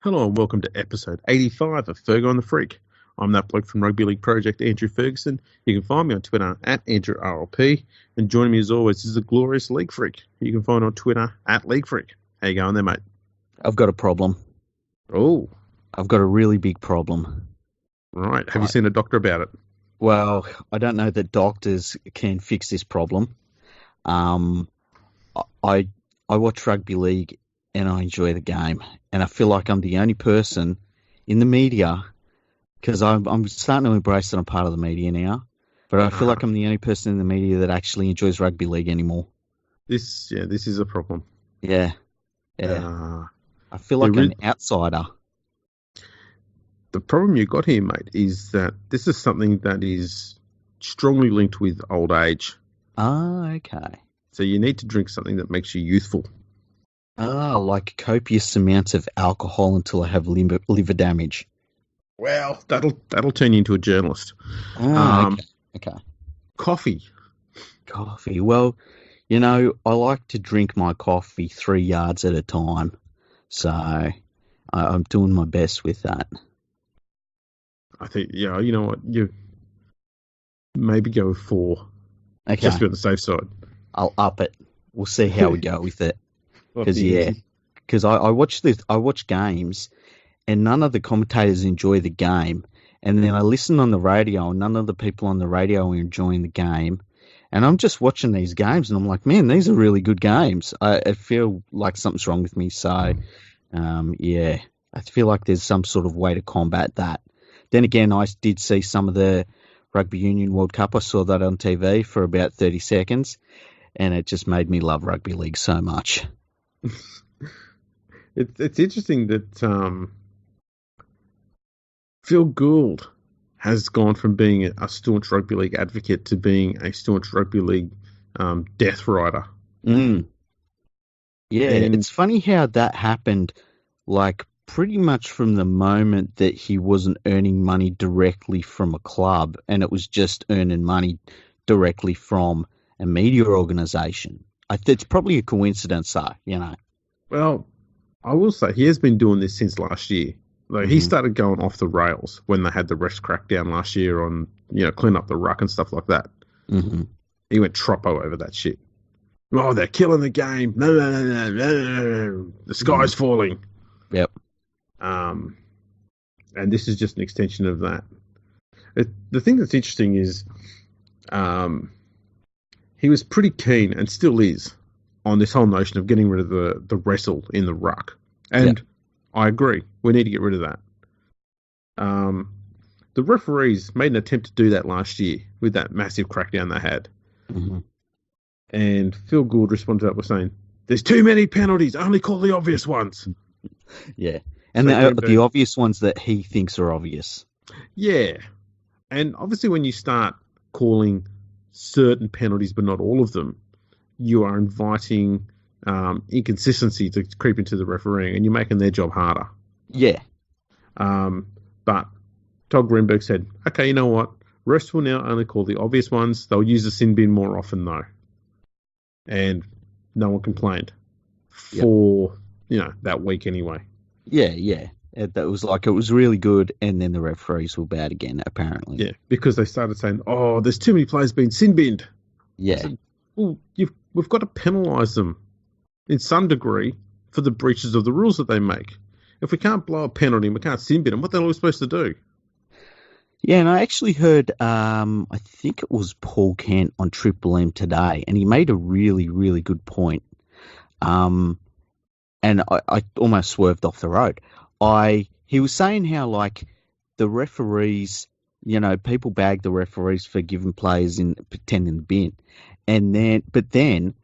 Hello and welcome to episode 85 of Fergo and the Freak. I'm that bloke from Rugby League Project, Andrew Ferguson. You can find me on Twitter at AndrewRLP. And joining me as always is the glorious League Freak. You can find on Twitter at League Freak. How you going there, mate? I've got a problem. Oh. I've got a really big problem. Right. Have you seen a doctor about it? Well, I don't know that doctors can fix this problem. I watch Rugby League and I enjoy the game. And I feel like I'm the only person in the media, because I'm starting to embrace that I'm part of the media now, but I feel like I'm the only person in the media that actually enjoys Rugby League anymore. This is a problem. Yeah. I feel like an outsider. The problem you got here, mate, is that this is something that is strongly linked with old age. Ah, okay. So you need to drink something that makes you youthful. Ah, like copious amounts of alcohol until I have liver damage. Well, that'll turn you into a journalist. Okay. Coffee. Well, I like to drink my coffee 3 yards at a time. So I'm doing my best with that. I think, yeah, you know what? You maybe go with 4. Okay. Just to be on the safe side. I'll up it. We'll see how we go with it. Because I watch games and none of the commentators enjoy the game. And then I listen on the radio and none of the people on the radio are enjoying the game. And I'm just watching these games and I'm like, man, these are really good games. I feel like something's wrong with me. So, I feel like there's some sort of way to combat that. Then again, I did see some of the Rugby Union World Cup. I saw that on TV for about 30 seconds and it just made me love Rugby League so much. It's interesting that Phil Gould has gone from being a staunch Rugby League advocate to being a staunch Rugby League death rider. Mm. Yeah, and it's funny how that happened, like pretty much from the moment that he wasn't earning money directly from a club and it was just earning money directly from a media organisation. It's probably a coincidence, though, Well, I will say he has been doing this since last year. Like he started going off the rails when they had the refs crackdown last year on, clean up the ruck and stuff like that. Mm-hmm. He went troppo over that shit. Oh, they're killing the game. No. The sky's falling. Yep. And this is just an extension of that. The thing that's interesting is he was pretty keen and still is on this whole notion of getting rid of the wrestle in the ruck. And I agree. We need to get rid of that. The referees made an attempt to do that last year with that massive crackdown they had. Mm-hmm. And Phil Gould responded to that with saying, there's too many penalties. Only call the obvious ones. Yeah. And the obvious ones that he thinks are obvious. Yeah. And obviously when you start calling certain penalties, but not all of them, you are inviting inconsistency to creep into the refereeing and you're making their job harder. Yeah. But Todd Greenberg said, okay, you know what? Refs will now only call the obvious ones. They'll use the sin bin more often, though. And no one complained for, that week anyway. Yeah. It was really good, and then the referees were bad again, apparently. Yeah, because they started saying, oh, there's too many players being sin-binned. Yeah. Said, well, we've got to penalise them in some degree for the breaches of the rules that they make. If we can't blow a penalty and we can't sin-bin them, what the hell are we supposed to do? Yeah, and I actually heard, I think it was Paul Kent on Triple M today, and he made a really, really good point. And I almost swerved off the road. He was saying how, like, the referees, people bag the referees for giving players pretending to bin. But then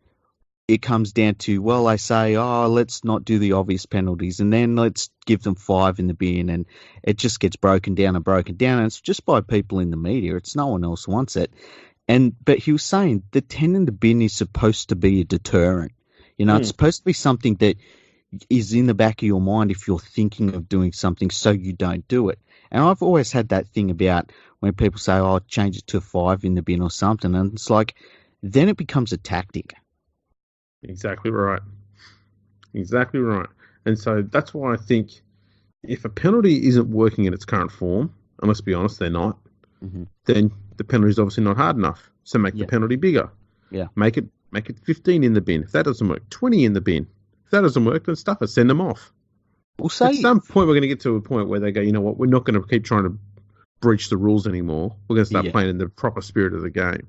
it comes down to, well, they say, oh, let's not do the obvious penalties, and then let's give them 5 in the bin, and it just gets broken down, and it's just by people in the media. It's no one else wants it. But he was saying the tending to bin is supposed to be a deterrent. It's supposed to be something that is in the back of your mind if you're thinking of doing something so you don't do it. And I've always had that thing about when people say, oh, change it to 5 in the bin or something, and it's like, then it becomes a tactic. Exactly right. And so that's why I think if a penalty isn't working in its current form, and let's be honest, they're not, then the penalty is obviously not hard enough. So make the penalty bigger. Yeah. Make it 15 in the bin. If that doesn't work, 20 in the bin. If that doesn't work, then stuff it. Send them off. We'll say, at some point, we're going to get to a point where they go, you know what, we're not going to keep trying to breach the rules anymore. We're going to start playing in the proper spirit of the game.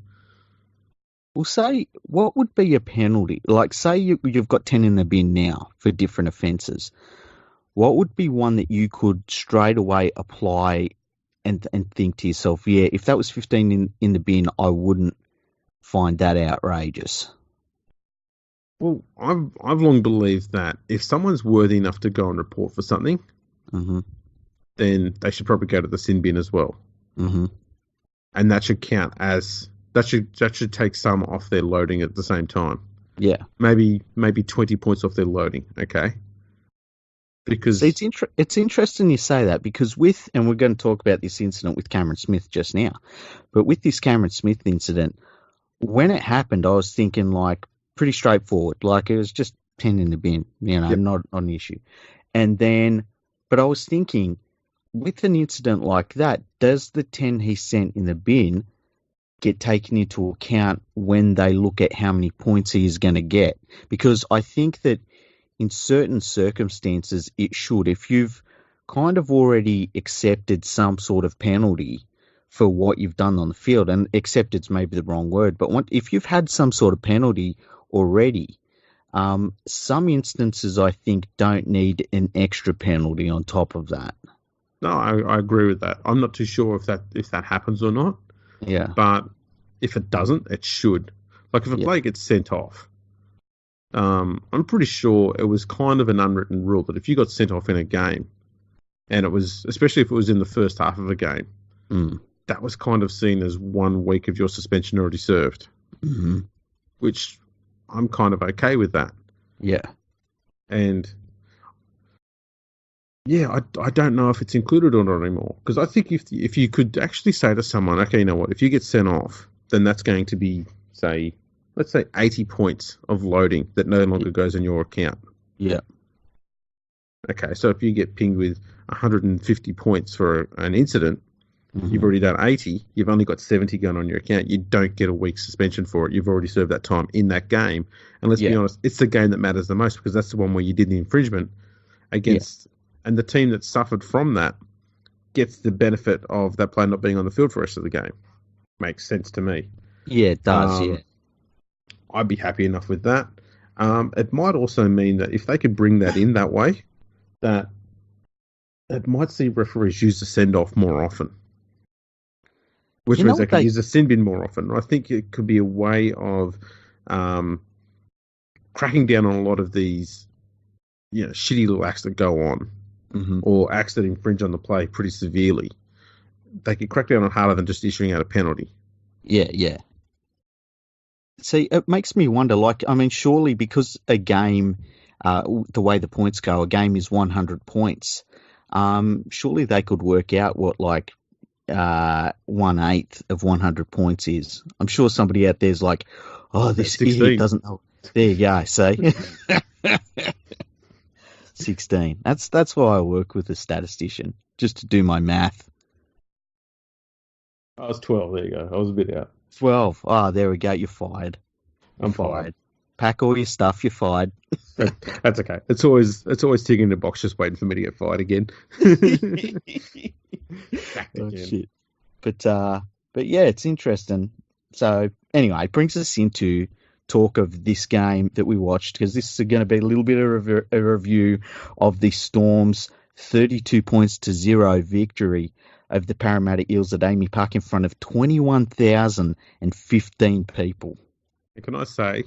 We'll say, what would be a penalty? Like, say you've got 10 in the bin now for different offences. What would be one that you could straight away apply and think to yourself, yeah, if that was 15 in the bin, I wouldn't find that outrageous? Well, I've long believed that if someone's worthy enough to go and report for something, then they should probably go to the sin bin as well. And that should count as that should take some off their loading at the same time. Yeah, maybe 20 points off their loading. Okay, because it's interesting you say that, because and we're going to talk about this incident with Cameron Smith just now, but with this Cameron Smith incident, when it happened, I was thinking like pretty straightforward, like it was just 10 in the bin, not an issue. And then, but I was thinking, with an incident like that, does the 10 he sent in the bin get taken into account when they look at how many points he is going to get? Because I think that in certain circumstances it should. If you've kind of already accepted some sort of penalty for what you've done on the field, and accepted's maybe the wrong word, but if you've had some sort of penalty already, some instances I think don't need an extra penalty on top of that. No, I agree with that. I'm not too sure if that happens or not. Yeah. But if it doesn't, it should. Like if a player gets sent off, I'm pretty sure it was kind of an unwritten rule that if you got sent off in a game, and it was, especially if it was in the first half of a game, that was kind of seen as 1 week of your suspension already served. Which I'm kind of okay with that. Yeah. And yeah, I don't know if it's included or not anymore. Because I think if you could actually say to someone, okay, you know what, if you get sent off, then that's going to be, let's say 80 points of loading that no longer goes in your account. Yeah. Okay, so if you get pinged with 150 points for an incident, you've already done 80, you've only got 70 going on your account, you don't get a week's suspension for it. You've already served that time in that game. And let's be honest, it's the game that matters the most, because that's the one where you did the infringement against... And the team that suffered from that gets the benefit of that player not being on the field for the rest of the game. Makes sense to me. Yeah, it does, I'd be happy enough with that. It might also mean that if they could bring that in that way, that it might see referees use the send-off more often. Which means they can use the sin bin more often. I think it could be a way of cracking down on a lot of these shitty little acts that go on. Or acts that infringe on the play pretty severely. They could crack down on harder than just issuing out a penalty. Yeah. See, it makes me wonder, surely because a game, the way the points go, a game is 100 points, surely they could work out what 1/8 of 100 points is. I'm sure somebody out there's like, oh, this idiot doesn't know. There you go, see? 16. That's why I work with a statistician, just to do my math. I was 12. There you go. I was a bit out. 12. Ah, there we go. You're fired. I'm fired. Pack all your stuff. You're fired. That's okay. It's always ticking in the box, just waiting for me to get fired again. Oh, shit. But yeah, it's interesting. So anyway, it brings us into talk of this game that we watched, because this is going to be a little bit of a review of the Storm's 32-0 victory over the Parramatta Eels at Amy Park in front of 21,015 people. Can I say,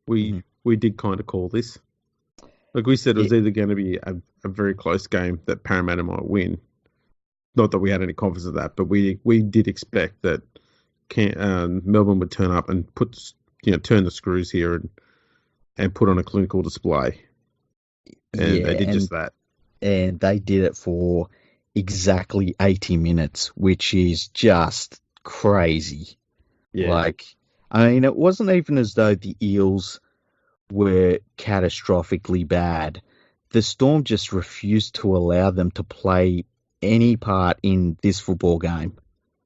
we did kind of call this. Like we said, it was either going to be a very close game that Parramatta might win. Not that we had any confidence of that, but we did expect that Melbourne would turn up and turn the screws here and put on a clinical display. And they did just that. And they did it for exactly 80 minutes, which is just crazy. Yeah. It wasn't even as though the Eels were catastrophically bad. the Storm just refused to allow them to play any part in this football game.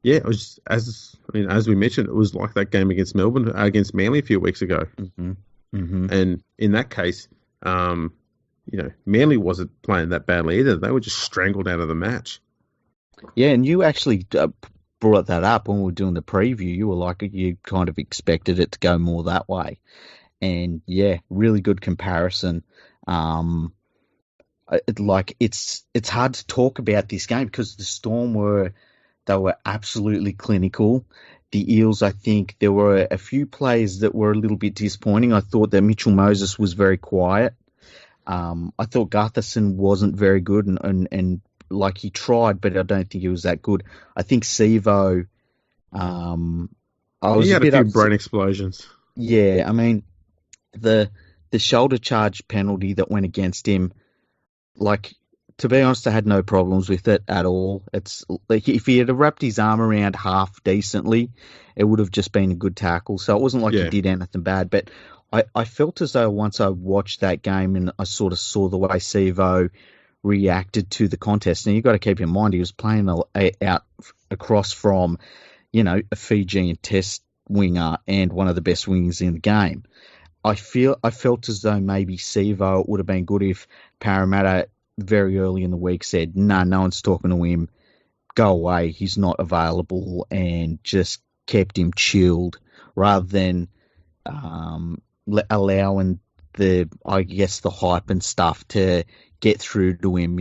Yeah, it was as we mentioned, it was like that game against Manly a few weeks ago. Mm-hmm. Mm-hmm. And in that case, Manly wasn't playing that badly either. They were just strangled out of the match. Yeah, and you actually brought that up when we were doing the preview. You were like, you kind of expected it to go more that way. And yeah, really good comparison. It's hard to talk about this game because the Storm were absolutely clinical. The Eels, I think there were a few players that were a little bit disappointing. I thought that Mitchell Moses was very quiet. I thought Gutherson wasn't very good and like he tried, but I don't think he was that good. I think Sevo, he had a few brain explosions. Yeah, I mean, the shoulder charge penalty that went against him, like, to be honest, I had no problems with it at all. It's like if he had wrapped his arm around half decently, it would have just been a good tackle. So it wasn't like he did anything bad. But I felt as though once I watched that game and I sort of saw the way Sevo reacted to the contest, and you've got to keep in mind he was playing out across from, a Fijian test winger and one of the best wingers in the game. I felt as though maybe Sevo would have been good if Parramatta very early in the week said, no one's talking to him, go away, he's not available, and just kept him chilled rather than allowing the hype and stuff to get through to him,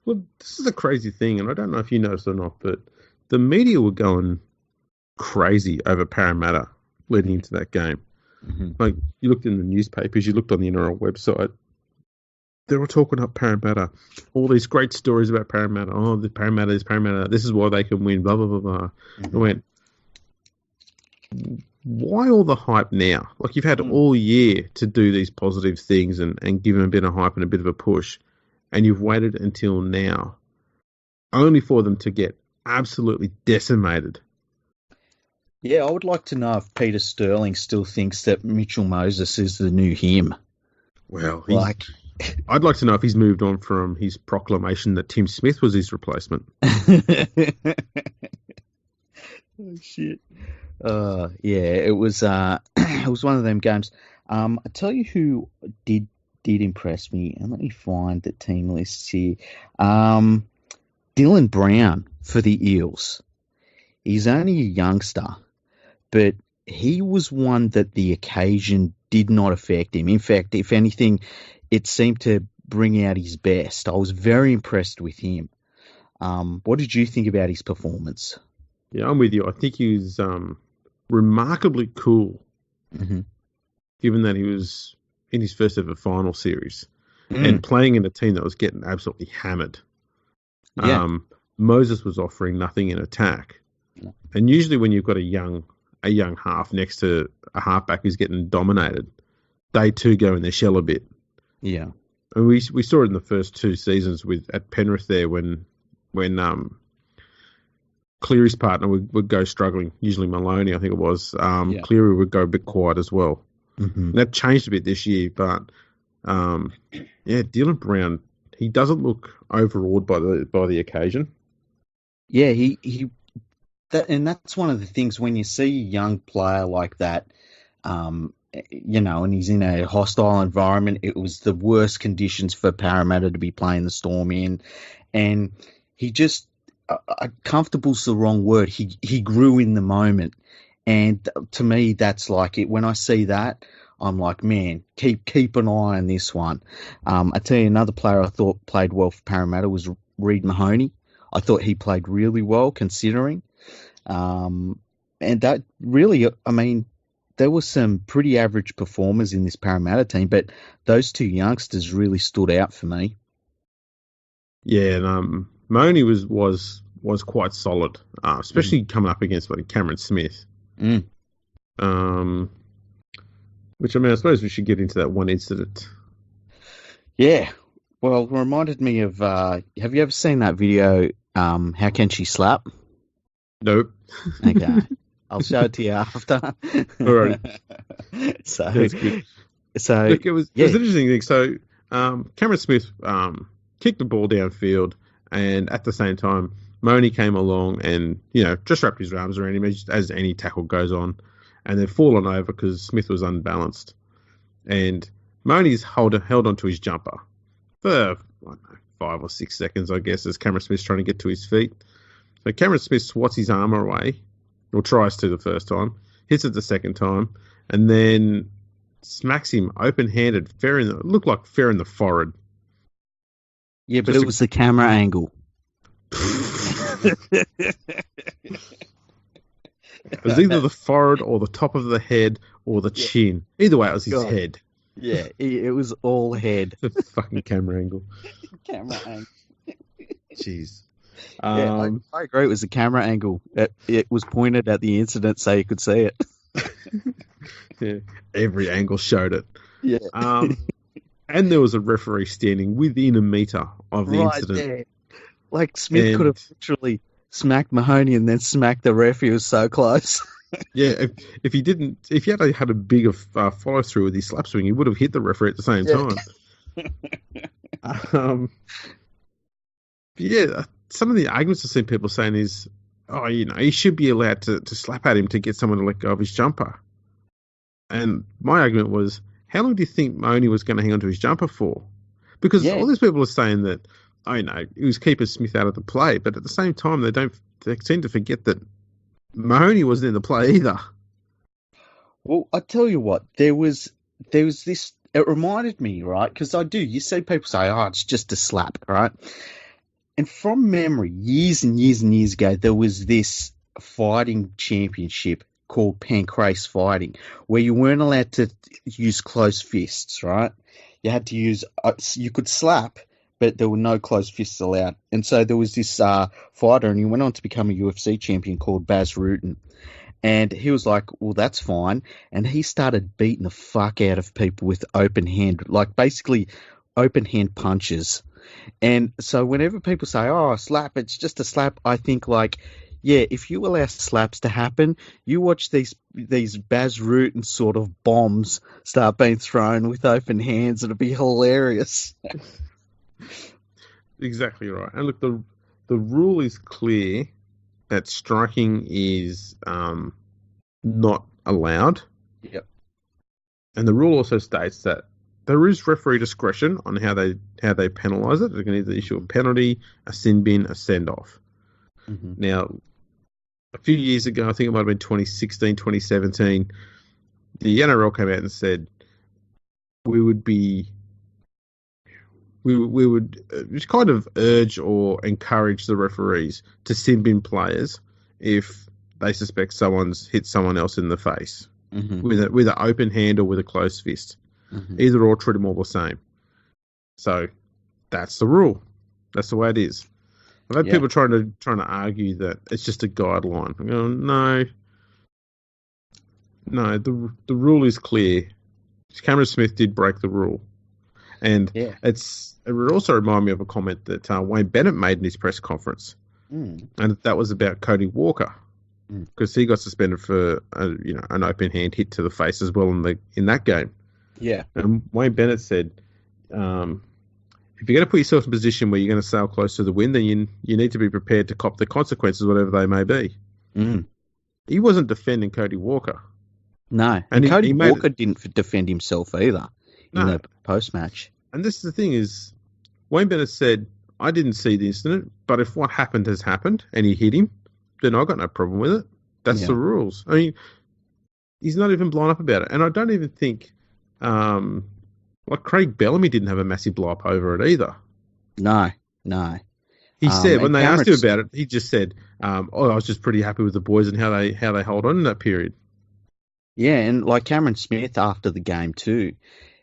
Well, this is a crazy thing, and I don't know if you noticed or not, but the media were going crazy over Parramatta leading into that game. Mm-hmm. Like, you looked in the newspapers, you looked on the NRL website, they were talking up Parramatta. All these great stories about Parramatta. Oh, the Parramatta is Parramatta. This is why they can win, blah, blah, blah, blah. Mm-hmm. I went, why all the hype now? Like, you've had all year to do these positive things and give them a bit of hype and a bit of a push, and you've waited until now only for them to get absolutely decimated. Yeah, I would like to know if Peter Sterling still thinks that Mitchell Moses is the new him. Well, I'd like to know if he's moved on from his proclamation that Tim Smith was his replacement. Oh, shit. It was one of them games. I tell you who did impress me, and let me find the team list here. Dylan Brown for the Eels. He's only a youngster, but he was one that the occasion did not affect him. In fact, if anything, it seemed to bring out his best. I was very impressed with him. What did you think about his performance? Yeah, I'm with you. I think he was remarkably cool, given that he was in his first ever final series and playing in a team that was getting absolutely hammered. Yeah. Moses was offering nothing in attack. Yeah. And usually when you've got a young half next to a halfback who's getting dominated, they too go in their shell a bit. Yeah. And we saw it in the first two seasons at Penrith there when Cleary's partner would go struggling, usually Maloney, I think it was. Cleary would go a bit quiet as well. Mm-hmm. That changed a bit this year, but Dylan Brown, he doesn't look overawed by the occasion. Yeah, and that's one of the things when you see a young player like that, and he's in a hostile environment. It was the worst conditions for Parramatta to be playing the Storm in, and he just comfortable's the wrong word. He grew in the moment, and to me, that's like it. When I see that, I'm like, man, keep an eye on this one. I tell you, another player I thought played well for Parramatta was Reid Mahoney. I thought he played really well considering. And that really, I mean, there were some pretty average performers in this Parramatta team, but those two youngsters really stood out for me. Yeah, and Mahoney was quite solid, especially coming up against Cameron Smith. Which, I mean, I suppose we should get into that one incident. Yeah. Well, it reminded me of, have you ever seen that video, How Can She Slap? Nope. Okay. I'll show it to you after. All right. So, that's good. So, look, it was an interesting thing. So, Cameron Smith kicked the ball downfield, and at the same time, Mooney came along and just wrapped his arms around him as any tackle goes on, and then fallen over because Smith was unbalanced, and Mooney's held onto his jumper for I don't know, 5 or 6 seconds, I guess, as Cameron Smith's trying to get to his feet. So Cameron Smith swats his arm away, or tries to the first time, hits it the second time, and then smacks him open-handed, looked like fair in the forehead. Yeah, but it was the camera angle. It was either the forehead or the top of the head or the chin. Either way, it was his head. Yeah, it was all head. The fucking camera angle. Camera angle. Jeez. I agree. It was the camera angle. It was pointed at the incident so you could see it. Yeah, every angle showed it. Yeah. And there was a referee standing within a metre of the incident. There. Like Smith could have literally smacked Mahoney and then smacked the ref. He was so close. Yeah, if he had a bigger follow through with his slap swing, he would have hit the referee at the same time. Some of the arguments I've seen people saying is, he should be allowed to slap at him to get someone to let go of his jumper. And my argument was, how long do you think Mahoney was going to hang on to his jumper for? Because all these people are saying that, he was keeping Smith out of the play, but at the same time, they seem to forget that Mahoney wasn't in the play either. Well, I tell you what, there was this. It reminded me, right? Because you see people say, it's just a slap, right? And from memory, years and years and years ago, there was this fighting championship called Pancrase Fighting, where you weren't allowed to use closed fists, right? You had to use, you could slap, but there were no closed fists allowed. And so there was this fighter, and he went on to become a UFC champion called Baz Rutten. And he was like, well, that's fine. And he started beating the fuck out of people with open hand, like basically open hand punches. And so whenever people say, a slap, it's just a slap, I think like, if you allow slaps to happen, you watch these Baz Rutten sort of bombs start being thrown with open hands. It'll be hilarious. Exactly right. And look, the rule is clear that striking is not allowed. Yep. And the rule also states that there is referee discretion on how they penalise it. They can either issue a penalty, a sin bin, a send-off. Mm-hmm. Now, a few years ago, I think it might have been 2016, 2017, the NRL came out and said we would just kind of urge or encourage the referees to sin bin players if they suspect someone's hit someone else in the face with an open hand or with a closed fist. Mm-hmm. Either or, treat them all the same. So that's the rule. That's the way it is. I've had people trying to argue that it's just a guideline. I'm going, no. The rule is clear. Cameron Smith did break the rule, and it would also remind me of a comment that Wayne Bennett made in his press conference, and that was about Cody Walker, because he got suspended for an open hand hit to the face as well in that game. Yeah, and Wayne Bennett said, if you're going to put yourself in a position where you're going to sail close to the wind, then you need to be prepared to cop the consequences, whatever they may be. He wasn't defending Cody Walker. No, and Cody Walker didn't defend himself either in the post-match. And this is the thing is, Wayne Bennett said, I didn't see the incident, but if what happened has happened and he hit him, then I got no problem with it. That's the rules. I mean, he's not even blown up about it. And I don't even think... like Craig Bellamy didn't have a massive blow up over it either. No. He said when they asked him about it, he just said, I was just pretty happy with the boys and how they hold on in that period. Yeah, and like Cameron Smith after the game too,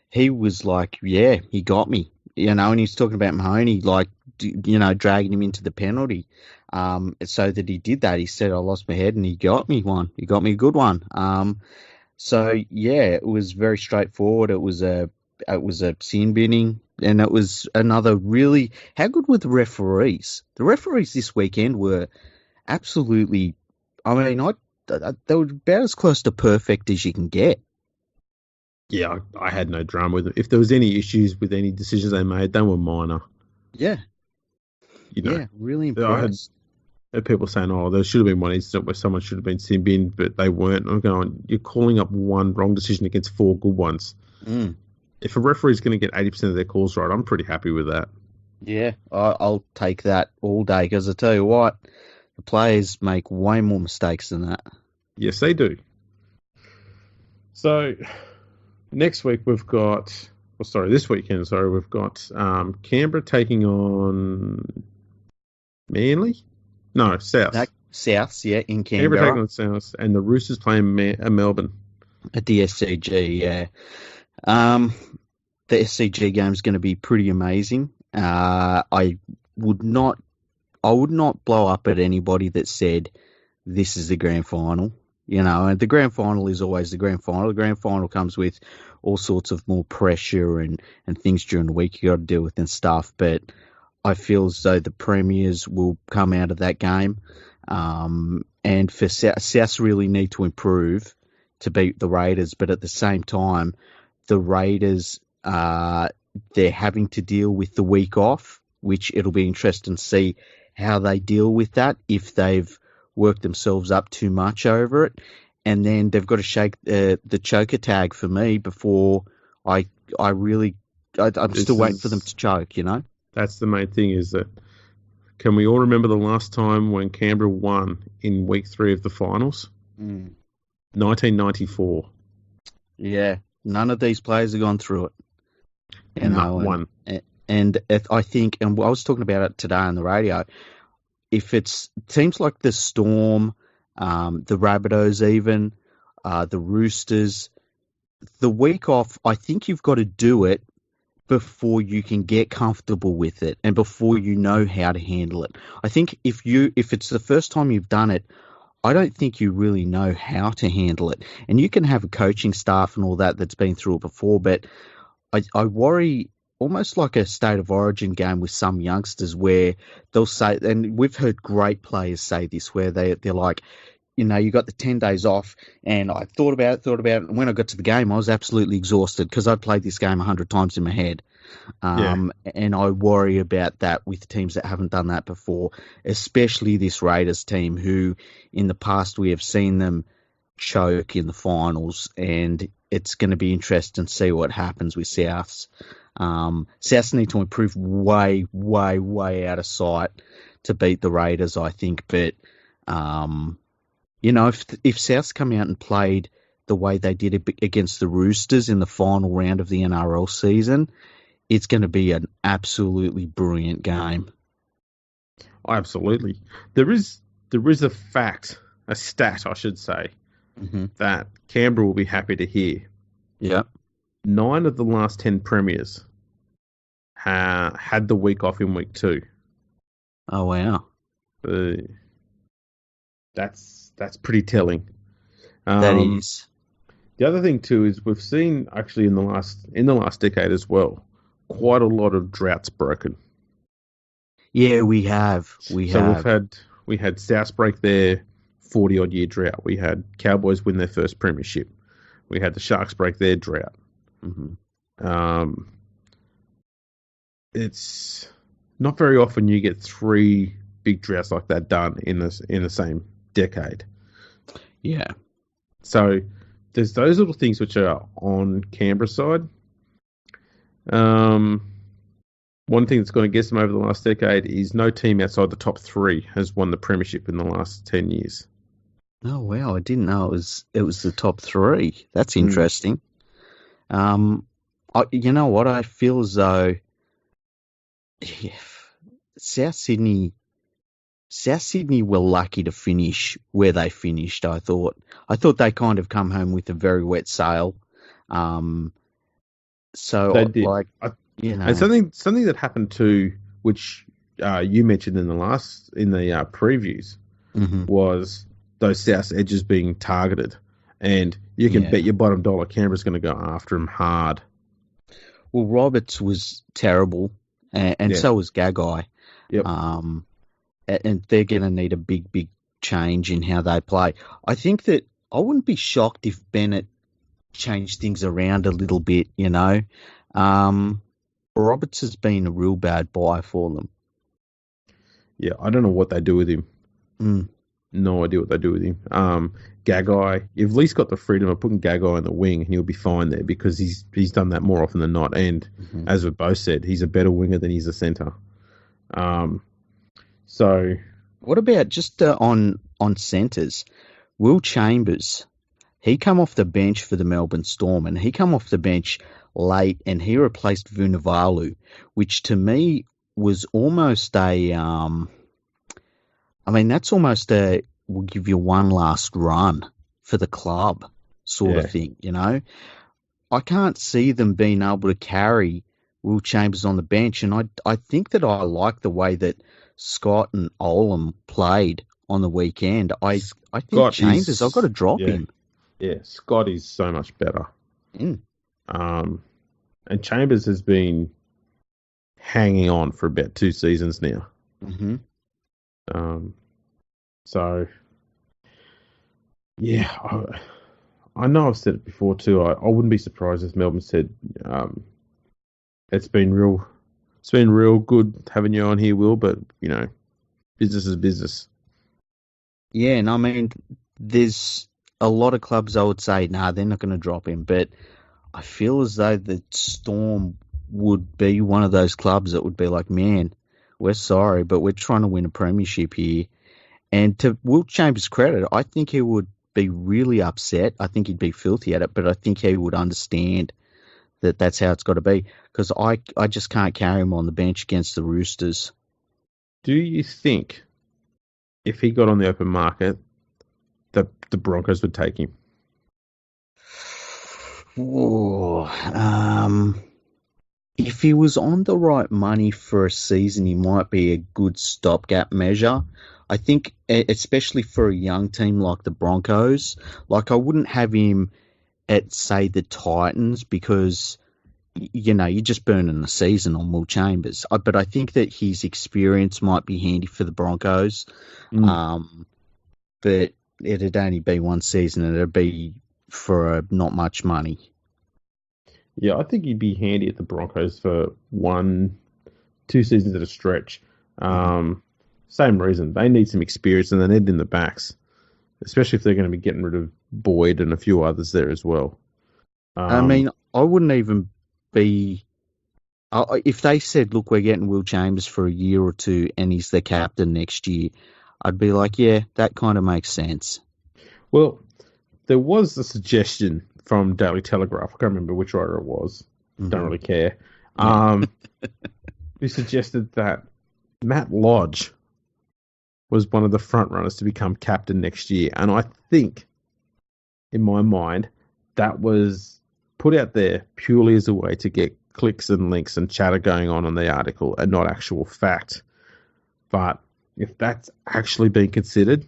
he was like, he got me. And he's talking about Mahoney, like, dragging him into the penalty. So that he did that. He said, I lost my head and he got me one. He got me a good one. So it was very straightforward. It was a sin binning, and it was another really. How good were the referees? The referees this weekend were absolutely. I mean, they were about as close to perfect as you can get. Yeah, I had no drama with them. If there was any issues with any decisions they made, they were minor. Yeah, You know, really I had impressed. people saying, "Oh, there should have been one incident where someone should have been sin binned, but they weren't." I'm going, "You're calling up one wrong decision against four good ones." Mm. If a referee's going to get 80% of their calls right, I'm pretty happy with that. Yeah, I'll take that all day because I tell you what, the players make way more mistakes than that. Yes, they do. So next week we've got, this weekend, we've got Canberra taking on Manly? No, South. Souths, yeah, in Canberra taking Canberra on South, and the Roosters playing Melbourne. at the SCG. Yeah, the SCG game is going to be pretty amazing. I would not blow up at anybody that said this is the grand final. You know, and the grand final is always the grand final. The grand final comes with all sorts of more pressure and things during the week you got to deal with and stuff. But I feel as though the premiers will come out of that game. And for South really need to improve to beat the Raiders. But at the same time, the Raiders, they're having to deal with the week off, which it'll be interesting to see how they deal with that, if they've worked themselves up too much over it. And then they've got to shake the choker tag for me before I'm still waiting for them to choke, you know? That's the main thing, is that can we all remember the last time when Canberra won in week 3 of the finals? 1994. Yeah, none of these players have gone through it. You Not know, one. And I think, and I was talking about it today on the radio, if it's teams like the Storm, the Rabbitohs even, the Roosters, the week off, I think you've got to do it before you can get comfortable with it and before you know how to handle it. I think if it's the first time you've done it, I don't think you really know how to handle it. And you can have a coaching staff and all that that's been through it before, but I worry almost like a state of origin game with some youngsters where they'll say, and we've heard great players say this, where they're like, you know, you got the 10 days off, and I thought about it, and when I got to the game, I was absolutely exhausted because I'd played this game 100 times in my head. And I worry about that with teams that haven't done that before, especially this Raiders team, who in the past we have seen them choke in the finals, and it's going to be interesting to see what happens with Souths. Souths need to improve way, way, way out of sight to beat the Raiders, I think, but you know, if Souths come out and played the way they did against the Roosters in the final round of the NRL season, it's going to be an absolutely brilliant game. Absolutely. There is a stat, I should say, that Canberra will be happy to hear. Yeah. 9 of the last 10 premiers had the week off in week 2. Oh, wow. That's pretty telling. That is. The other thing too is we've seen actually in the last decade as well, quite a lot of droughts broken. Yeah, we have. We had South break their 40-odd year drought. We had Cowboys win their first premiership. We had the Sharks break their drought. It's not very often you get 3 big droughts like that done in the same decade. Yeah. So there's those little things which are on Canberra's side. One thing that's going to get them over the last decade is no team outside the top 3 has won the premiership in the last 10 years. Oh wow! I didn't know it was the top 3. That's interesting. You know what? I feel as though South Sydney were lucky to finish where they finished. I thought they kind of come home with a very wet sail. So they did. You know, and something that happened too, which you mentioned in the previews, was those South edges being targeted, and you can bet your bottom dollar Canberra's going to go after him hard. Well, Roberts was terrible, and so was Gagai. Yep. And they're going to need a big, big change in how they play. I think that I wouldn't be shocked if Bennett change things around a little bit, Roberts has been a real bad buy for them. Yeah, I don't know what they do with him. Mm. No idea what they do with him. Gagai, you've at least got the freedom of putting Gagai on the wing, and he'll be fine there because he's done that more often than not. And as we've both said, he's a better winger than he's a centre. So, what about just on centres? Will Chambers, he come off the bench for the Melbourne Storm, and he come off the bench late, and he replaced Vunivalu, which to me was almost that's almost we'll give you one last run for the club sort of thing, I can't see them being able to carry Will Chambers on the bench, and I think that I like the way that Scott and Olam played on the weekend. I think Chambers, I've got to drop him. Yeah, Scott is so much better. Mm. And Chambers has been hanging on for about 2 seasons now. Mm-hmm. So, yeah, I know I've said it before too. I wouldn't be surprised if Melbourne said it's been real good having you on here, Will, but business is business. Yeah, and there's a lot of clubs I would say, they're not going to drop him, but I feel as though the Storm would be one of those clubs that would be like, man, we're sorry, but we're trying to win a premiership here. And to Will Chambers' credit, I think he would be really upset. I think he'd be filthy at it, but I think he would understand that that's how it's got to be, because I just can't carry him on the bench against the Roosters. Do you think if he got on the open market, the Broncos would take him? Ooh, if he was on the right money for a season, he might be a good stopgap measure. I think, especially for a young team like the Broncos, I wouldn't have him at, say, the Titans because, you're just burning a season on Will Chambers. But I think that his experience might be handy for the Broncos. But it'd only be one season and it'd be for not much money. Yeah, I think he'd be handy at the Broncos for 1-2 seasons at a stretch. Same reason. They need some experience and they need it in the backs, especially if they're going to be getting rid of Boyd and a few others there as well. I wouldn't even be... if they said, look, we're getting Will Chambers for a year or two and he's the captain next year, I'd be like, yeah, that kind of makes sense. Well, there was a suggestion from Daily Telegraph. I can't remember which writer it was. Don't really care. Who suggested that Matt Lodge was one of the front runners to become captain next year. And I think, in my mind, that was put out there purely as a way to get clicks and links and chatter going on the article and not actual fact. But if that's actually been considered,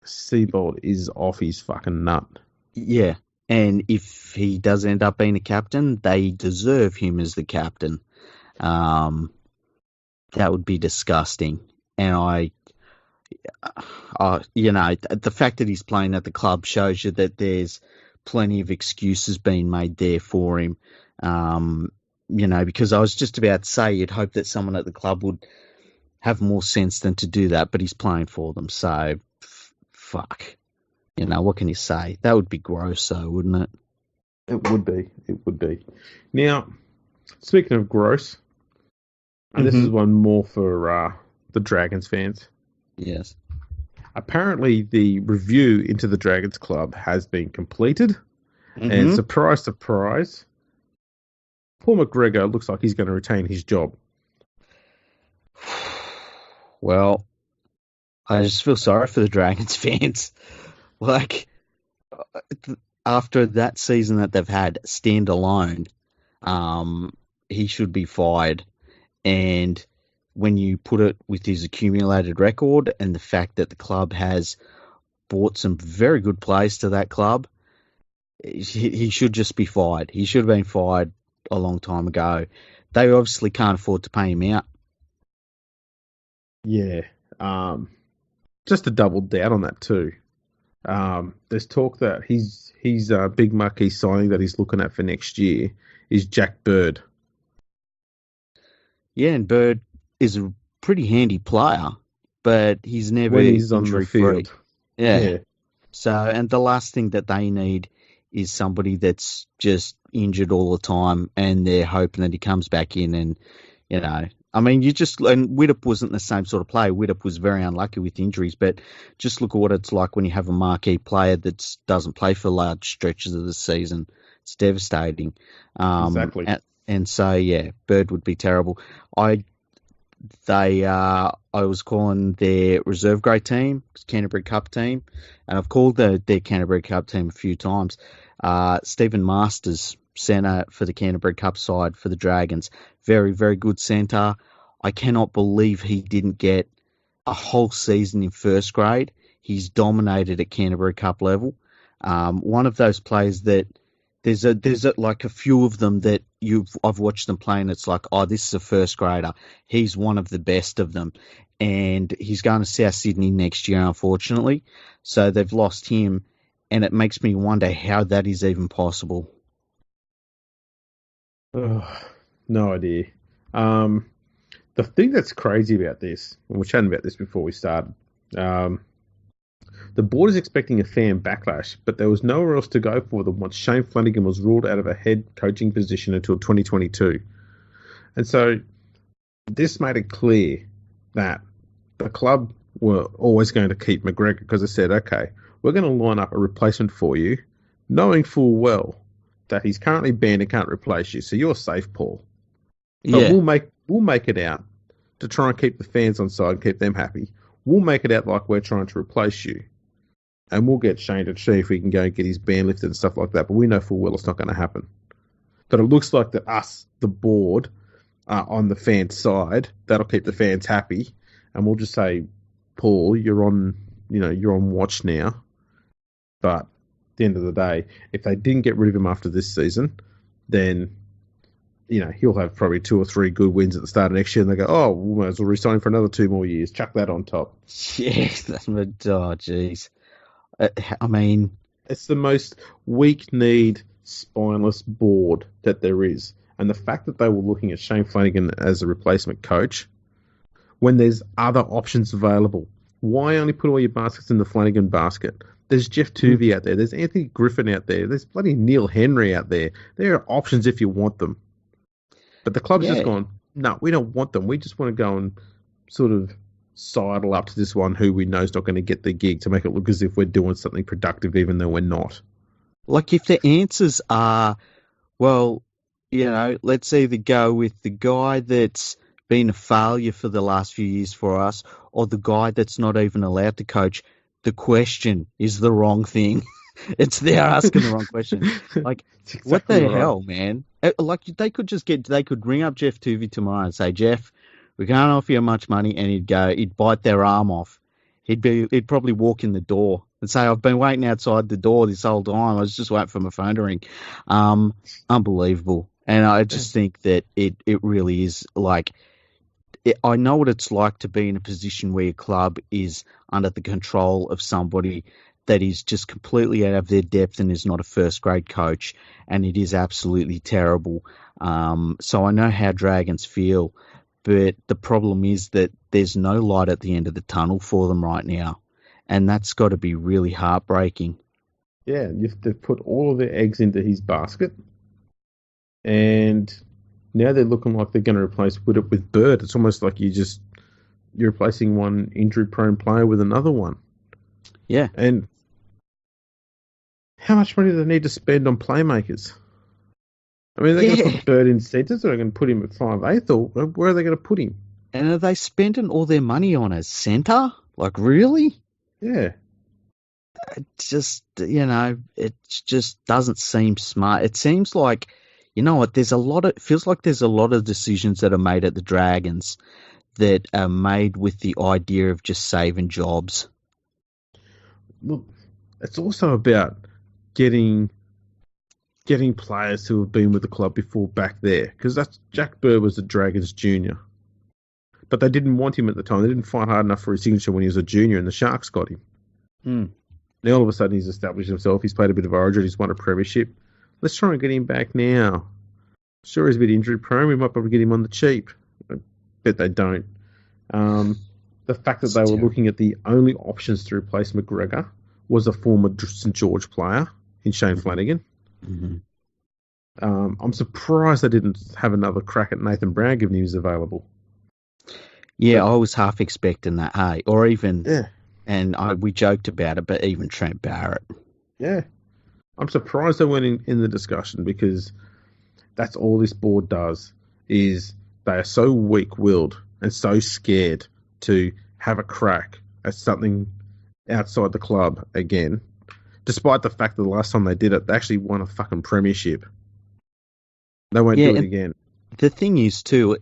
Seabold is off his fucking nut. Yeah, and if he does end up being a captain, they deserve him as the captain. That would be disgusting. And the fact that he's playing at the club shows you that there's plenty of excuses being made there for him. Because I was just about to say you'd hope that someone at the club would have more sense than to do that, but he's playing for them, so fuck. What can you say? That would be gross, though, wouldn't it? It would be. It would be. Now, speaking of gross, and this is one more for the Dragons fans. Yes. Apparently, the review into the Dragons Club has been completed, and surprise, surprise, Paul McGregor looks like he's going to retain his job. Well, I just feel sorry for the Dragons fans. After that season that they've had standalone, he should be fired. And when you put it with his accumulated record and the fact that the club has brought some very good players to that club, he should just be fired. He should have been fired a long time ago. They obviously can't afford to pay him out. Yeah. Just to double down on that too. There's talk that his big marquee signing that he's looking at for next year is Jack Bird. Yeah, and Bird is a pretty handy player, but he's never When he's on the injury free. field. Yeah. So, and the last thing that they need is somebody that's just injured all the time, and they're hoping that he comes back in. And I mean, and Widdop wasn't the same sort of player. Widdop was very unlucky with injuries, but just look at what it's like when you have a marquee player that doesn't play for large stretches of the season. It's devastating. Exactly. And so, yeah, Bird would be terrible. I was calling their reserve grade team, Canterbury Cup team, and I've called their Canterbury Cup team a few times. Stephen Masters, centre for the Canterbury Cup side for the Dragons. Very, very good centre. I cannot believe he didn't get a whole season in first grade. He's dominated at Canterbury Cup level. One of those players that there's like a few of them that I've watched them play, and it's like, oh, this is a first grader. He's one of the best of them, and he's going to South Sydney next year, unfortunately. So they've lost him, and it makes me wonder how that is even possible. Oh, no idea. The thing that's crazy about this, and we were chatting about this before we started, the board is expecting a fan backlash, but there was nowhere else to go for them once Shane Flanagan was ruled out of a head coaching position until 2022. And so this made it clear that the club were always going to keep McGregor because they said, okay, we're going to line up a replacement for you, knowing full well that he's currently banned and can't replace you. So you're safe, Paul. But we'll make it out to try and keep the fans on side and keep them happy. We'll make it out like we're trying to replace you. And we'll get Shane to see if we can go and get his ban lifted and stuff like that. But we know full well it's not going to happen. But it looks like that us, the board, are on the fans' side. That'll keep the fans happy. And we'll just say, Paul, you're on watch now. But at the end of the day, if they didn't get rid of him after this season, then he'll have probably 2 or 3 good wins at the start of next year, and they go, oh, we might as well resign him for another 2 more years. Chuck that on top. Yes, oh, jeez. I mean, it's the most weak-kneed, spineless board that there is. And the fact that they were looking at Shane Flanagan as a replacement coach when there's other options available. Why only put all your baskets in the Flanagan basket? There's Jeff Tuvey out there. There's Anthony Griffin out there. There's bloody Neil Henry out there. There are options if you want them. But the club's just gone, no, we don't want them. We just want to go and sort of sidle up to this one who we know is not going to get the gig to make it look as if we're doing something productive even though we're not. Like if the answers are, well, let's either go with the guy that's been a failure for the last few years for us or the guy that's not even allowed to coach, the question is the wrong thing. They're asking the wrong question. Like, exactly what the hell, man? Like they could ring up Jeff Tuvey tomorrow and say, Jeff, we can't offer you much money, and he'd bite their arm off. He'd probably walk in the door and say, I've been waiting outside the door this whole time. I was just waiting for my phone to ring. Unbelievable. And I just think that it really is like, I know what it's like to be in a position where your club is under the control of somebody that is just completely out of their depth and is not a first grade coach, and it is absolutely terrible. So I know how Dragons feel, but the problem is that there's no light at the end of the tunnel for them right now, and that's got to be really heartbreaking. Yeah, they've put all of their eggs into his basket, and now they're looking like they're going to replace Widdop with Bird. It's almost like you're replacing one injury-prone player with another one. Yeah. And how much money do they need to spend on playmakers? I mean, are they going to put Bird in centres, or are they going to put him at 5'8", or where are they going to put him? And are they spending all their money on a centre? Like, really? Yeah. It just, it just doesn't seem smart. It seems like, what, it feels like there's a lot of decisions that are made at the Dragons that are made with the idea of just saving jobs. Look, it's also about getting players who have been with the club before back there, because that's Jack Bird was a Dragons junior, but they didn't want him at the time. They didn't fight hard enough for his signature when he was a junior, and the Sharks got him. Now all of a sudden he's established himself. He's played a bit of Origin. He's won a premiership. Let's try and get him back now. Sure, he's a bit injury prone. We might probably get him on the cheap. I bet they don't. The fact that they were looking at the only options to replace McGregor was a former St George player in Shane Flanagan. Mm-hmm. I'm surprised they didn't have another crack at Nathan Brown given he was available. Yeah, I was half expecting that, hey? Or even, yeah. And we joked about it, but even Trent Barrett. Yeah. I'm surprised they weren't in the discussion because that's all this board does is they are so weak-willed and so scared to have a crack at something outside the club again, despite the fact that the last time they did it, they actually won a fucking premiership. They won't do it again. The thing is, too,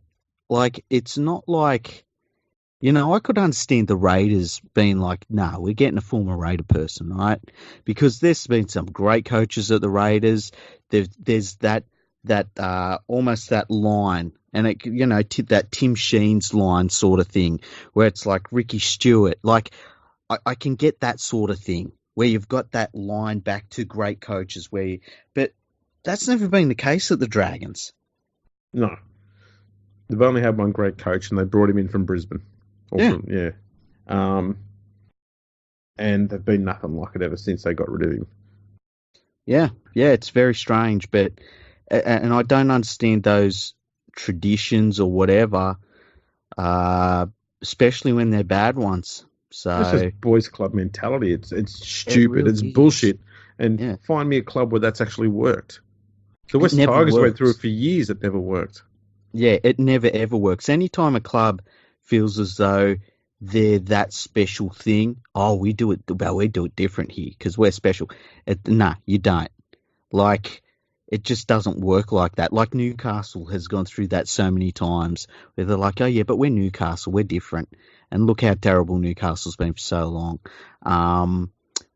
like, it's not like, I could understand the Raiders being like, no, we're getting a former Raider person, right? Because there's been some great coaches at the Raiders. There's that almost that line, and that Tim Sheen's line sort of thing, where it's like Ricky Stewart. Like, I can get that sort of thing, where you've got that line back to great coaches, but that's never been the case at the Dragons. No. They've only had one great coach, and they brought him in from Brisbane. And they've been nothing like it ever since they got rid of him. Yeah, it's very strange, and I don't understand those traditions or whatever, especially when they're bad ones. So it's just boys' club mentality. It's stupid. It's bullshit. And find me a club where that's actually worked. The West Tigers went through it for years. It never worked. Yeah, it never ever works. Anytime a club feels as though they're that special thing, we do it different here because we're special. Nah, you don't. Like, it just doesn't work like that. Like Newcastle has gone through that so many times where they're like, oh yeah, but we're Newcastle, we're different. And look how terrible Newcastle's been for so long.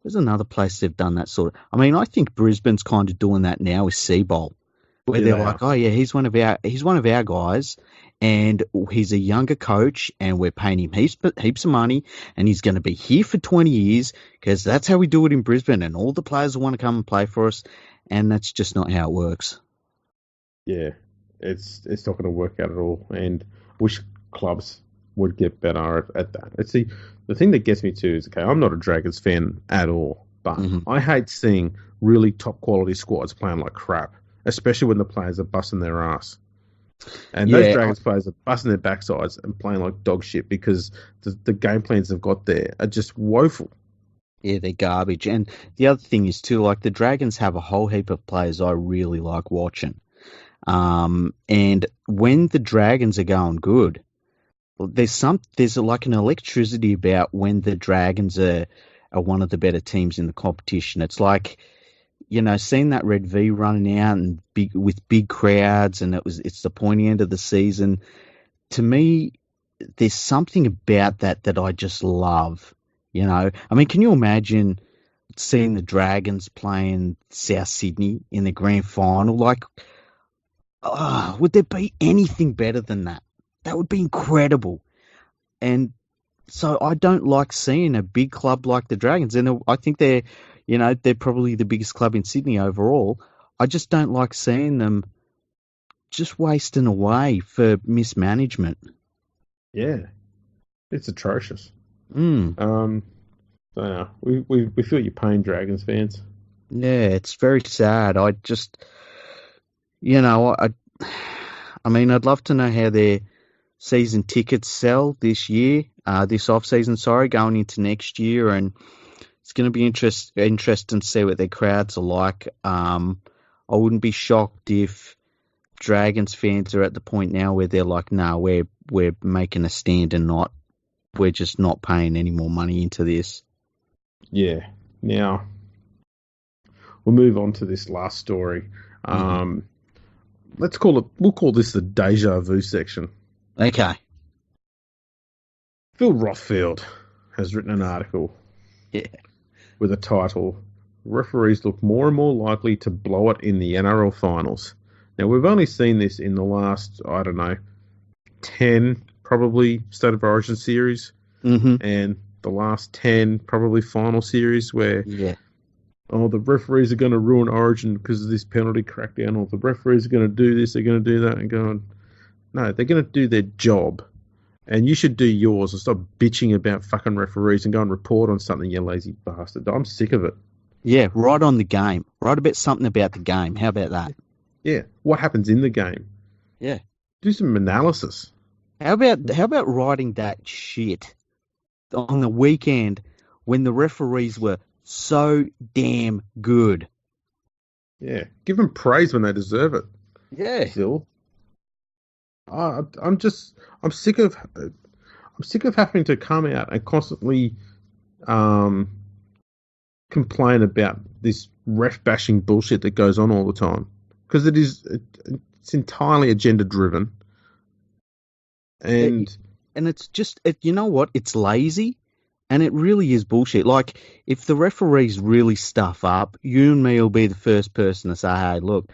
There's another place they've done that sort of. I mean, I think Brisbane's kind of doing that now with Seabolt, where they're like, oh yeah, he's one of our guys, and he's a younger coach, and we're paying him heaps of money, and he's going to be here for 20 years because that's how we do it in Brisbane, and all the players want to come and play for us, and that's just not how it works. Yeah, it's not going to work out at all, and wish clubs would get better at that. It's the thing that gets me too is, okay, I'm not a Dragons fan at all, but I hate seeing really top quality squads playing like crap, especially when the players are busting their ass. And those Dragons players are busting their backsides and playing like dog shit because the game plans they've got there are just woeful. Yeah, they're garbage. And the other thing is too, like the Dragons have a whole heap of players I really like watching. And when the Dragons are going good, there's like an electricity about when the Dragons are one of the better teams in the competition. It's like, seeing that Red V running out and with big crowds, and it's the pointy end of the season. To me, there's something about that I just love. I mean, can you imagine seeing the Dragons playing South Sydney in the grand final? Like, would there be anything better than that? That would be incredible. And so I don't like seeing a big club like the Dragons. And I think they're probably the biggest club in Sydney overall. I just don't like seeing them just wasting away for mismanagement. Yeah. It's atrocious. We feel your pain, Dragons fans. Yeah, it's very sad. I just, I mean, I'd love to know how their season tickets sell this year, this off-season, going into next year, and it's going to be interesting to see what their crowds are like. I wouldn't be shocked if Dragons fans are at the point now where they're like, no, we're making a stand and we're just not paying any more money into this. Yeah. Now, we'll move on to this last story. We'll call this the deja vu section. Okay. Phil Rothfield has written an article with a title, Referees Look More and More Likely to Blow It in the NRL Finals. Now, we've only seen this in the last, 10 probably State of Origin series, and the last 10, probably final series where, Yeah. oh, the referees are going to ruin Origin because of this penalty crackdown, or the referees are going to do this, they're going to do that, and going, no, they're going to do their job. And you should do yours and stop bitching about fucking referees and go and report on something, you lazy bastard. I'm sick of it. Yeah, right on the game. Write about something about the game. How about that? Yeah, what happens in the game? Yeah. Do some analysis. How about writing that shit on the weekend when the referees were so damn good? Yeah, give them praise when they deserve it. Yeah. Phil. I'm sick of having to come out and constantly complain about this ref bashing bullshit that goes on all the time, because it's entirely agenda driven, and it's just you know what, it's lazy, and it really is bullshit. Like, if the referees really stuff up, you and me will be the first person to say, hey, look,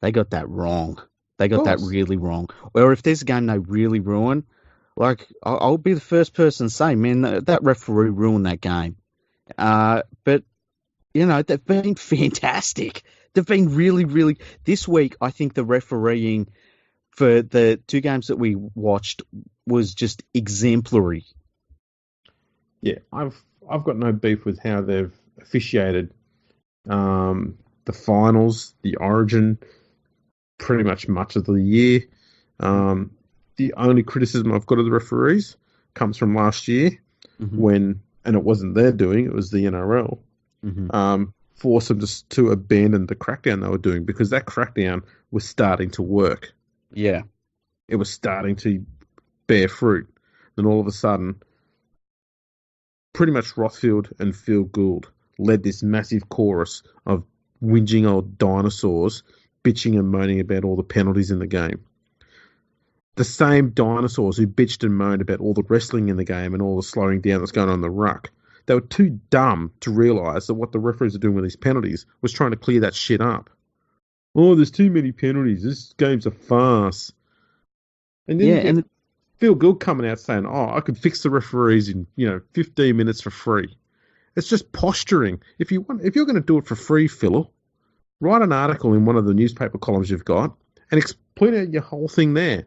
they got that wrong. They got that really wrong. Or if there's a game they really ruin, like, I'll be the first person to say, man, that referee ruined that game. But, you know, they've been fantastic. They've been really, really... This week, I think the refereeing for the 2 games that we watched was just exemplary. Yeah, I've got no beef with how they've officiated the finals, the Origin, pretty much of the year. The only criticism I've got of the referees comes from last year when, and it wasn't their doing, it was the NRL, forced them to abandon the crackdown they were doing, because that crackdown was starting to work. Yeah. It was starting to bear fruit. Then all of a sudden, pretty much Rothfield and Phil Gould led this massive chorus of whinging old dinosaurs, bitching and moaning about all the penalties in the game. The same dinosaurs who bitched and moaned about all the wrestling in the game and all the slowing down that's going on in the ruck. They were too dumb to realise that what the referees are doing with these penalties was trying to clear that shit up. Oh, there's too many penalties. This game's a farce. And then Phil Gould coming out saying, oh, I could fix the referees in 15 minutes for free. It's just posturing. If you're going to do it for free, Phil, write an article in one of the newspaper columns you've got and point out your whole thing there.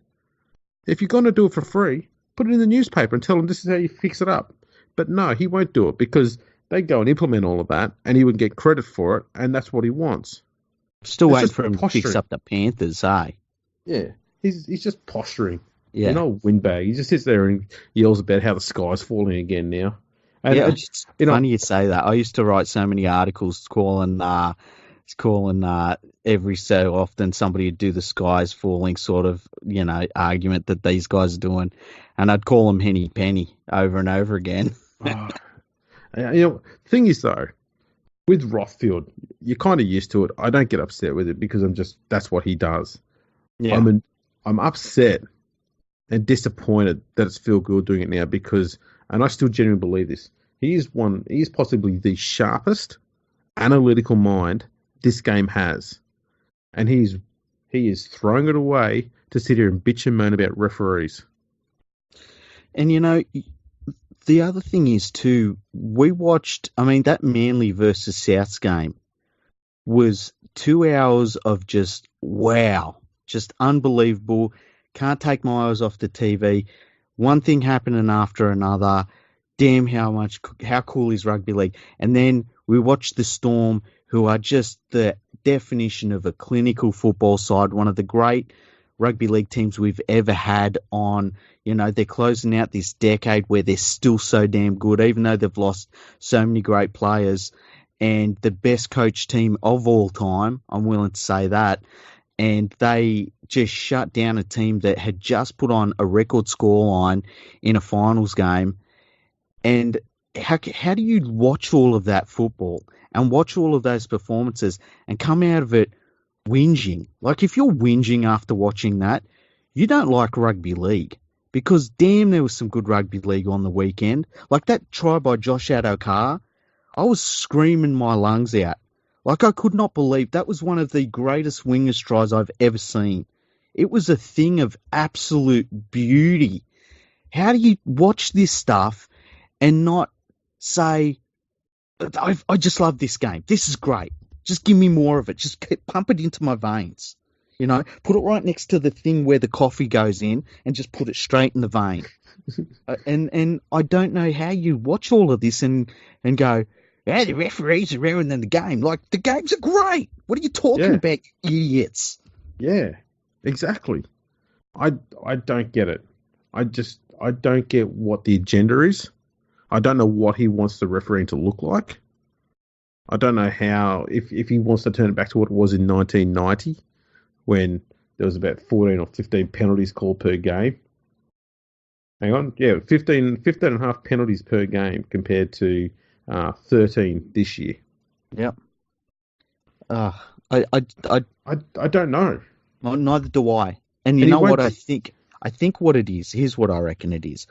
If you're going to do it for free, put it in the newspaper and tell them this is how you fix it up. But no, he won't do it, because they go and implement all of that and he would get credit for it, and that's what he wants. Still waiting for him to fix up the Panthers, eh? Yeah, he's just posturing. Yeah. An old windbag. He just sits there and yells about how the sky's falling again now. And it's funny you say that. I used to write so many articles calling every so often somebody would do the sky's falling sort of, argument that these guys are doing, and I'd call them Henny Penny over and over again. The thing is, though, with Rothfield, you're kind of used to it. I don't get upset with it because that's what he does. Yeah. I'm upset and disappointed that it's Phil Gould doing it now, because, and I still genuinely believe this, he is possibly the sharpest analytical mind this game has. And he is throwing it away to sit here and bitch and moan about referees. And, the other thing is, too, we watched, that Manly versus Souths game was 2 hours of just, wow, just unbelievable. Can't take my eyes off the TV. One thing happening after another. Damn, how cool is rugby league? And then we watched the Storm, who are just the definition of a clinical football side, one of the great rugby league teams we've ever had on. They're closing out this decade where they're still so damn good, even though they've lost so many great players, and the best coach team of all time, I'm willing to say that. And they just shut down a team that had just put on a record scoreline in a finals game. And how do you watch all of that football and watch all of those performances and come out of it whinging? Like, if you're whinging after watching that, you don't like rugby league, because damn, there was some good rugby league on the weekend. Like that try by Josh Adokar, I was screaming my lungs out. Like, I could not believe that was one of the greatest wingers tries I've ever seen. It was a thing of absolute beauty. How do you watch this stuff and not say, I just love this game. This is great. Just give me more of it. Just pump it into my veins. Put it right next to the thing where the coffee goes in and just put it straight in the vein. And I don't know how you watch all of this and go, yeah, the referees are ruining the game. Like, the games are great. What are you talking about, you idiots? Yeah, exactly. I don't get it. I don't get what the agenda is. I don't know what he wants the refereeing to look like. I don't know how, if he wants to turn it back to what it was in 1990, when there was about 14 or 15 penalties called per game. Hang on. Yeah, 15 and a half penalties per game compared to 13 this year. Yep. I don't know. Well, neither do I. And you know what I think? I think what it is, here's what I reckon it is.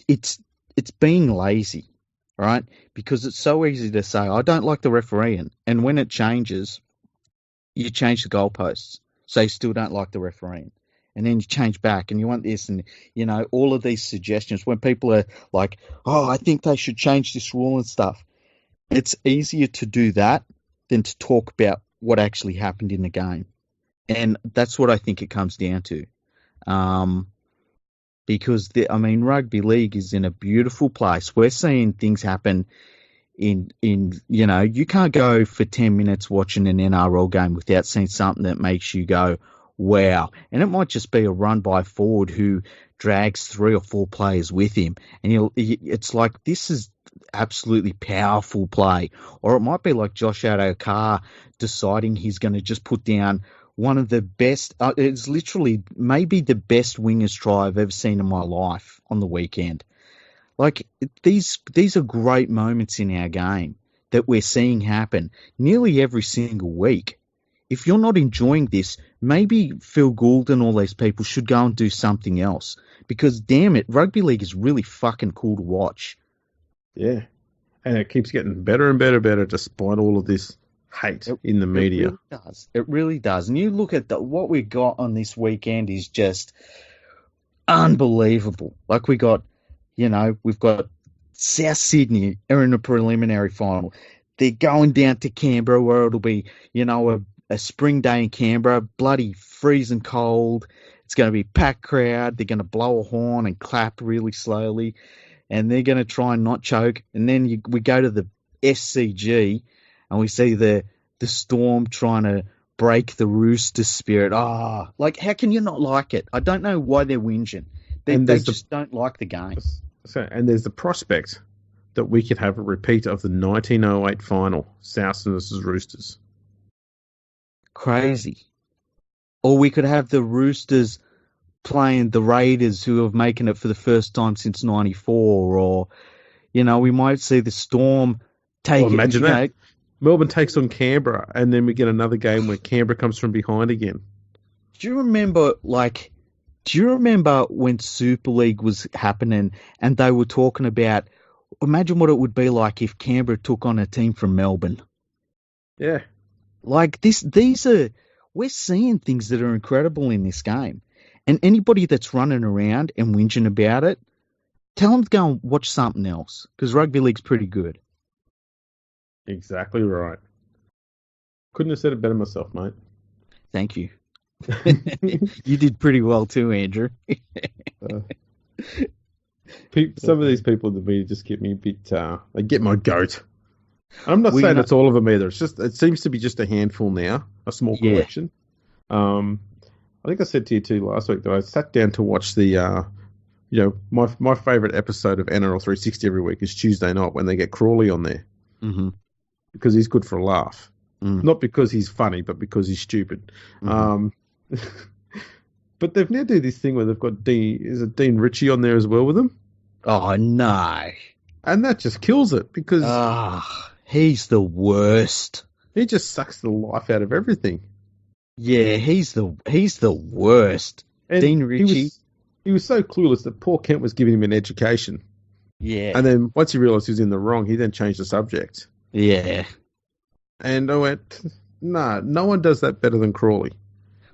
It's being lazy, right? Because it's so easy to say, I don't like the refereeing. And when it changes, you change the goalposts. So you still don't like the refereeing. And then you change back and you want this and, all of these suggestions when people are like, oh, I think they should change this rule and stuff. It's easier to do that than to talk about what actually happened in the game. And that's what I think it comes down to. Because, Rugby League is in a beautiful place. We're seeing things happen in you can't go for 10 minutes watching an NRL game without seeing something that makes you go, wow. And it might just be a run by forward who drags 3 or 4 players with him. And it's like, this is absolutely powerful play. Or it might be like Josh Adokar deciding he's going to just put down one of the best, it's literally maybe the best wingers try I've ever seen in my life on the weekend. Like, these are great moments in our game that we're seeing happen nearly every single week. If you're not enjoying this, maybe Phil Gould and all these people should go and do something else. Because, damn it, Rugby League is really fucking cool to watch. Yeah. And it keeps getting better and better despite all of this hate in the media. It really does. It really does. And you look at what we got on this weekend is just unbelievable. Like, we've got South Sydney are in a preliminary final. They're going down to Canberra where it'll be, a spring day in Canberra, bloody freezing cold. It's going to be packed crowd. They're going to blow a horn and clap really slowly, and they're going to try and not choke. And then we go to the SCG, and we see the Storm trying to break the Roosters' spirit. Like, how can you not like it? I don't know why they're whinging. They just don't like the game. And there's the prospect that we could have a repeat of the 1908 final, South versus Roosters. Crazy. Or we could have the Roosters playing the Raiders, who are making it for the first time since 94, or, we might see the Storm take it. Imagine that. Melbourne takes on Canberra, and then we get another game where Canberra comes from behind again. Do you remember when Super League was happening and they were talking about, imagine what it would be like if Canberra took on a team from Melbourne? Yeah. Like, we're seeing things that are incredible in this game. And anybody that's running around and whinging about it, tell them to go and watch something else, because Rugby League's pretty good. Exactly right. Couldn't have said it better myself, mate. Thank you. You did pretty well too, Andrew. Some of these people in the media just get me a bit, they get my goat. I'm not saying it's all of them either. It's just, it seems to be just a handful now, a small collection. I think I said to you too last week that I sat down to watch the, my favourite episode of NRL 360 every week is Tuesday night when they get Crawley on there. Mm-hmm. Because he's good for a laugh. Mm. Not because he's funny, but because he's stupid. Mm-hmm. But they've now do this thing where they've got Dean Ritchie on there as well with them? Oh, no. And that just kills it because... he's the worst. He just sucks the life out of everything. Yeah, he's the worst. And Dean Ritchie. He was so clueless that Paul Kent was giving him an education. Yeah. And then once he realised he was in the wrong, he then changed the subject. Yeah. And I went, no one does that better than Crawley.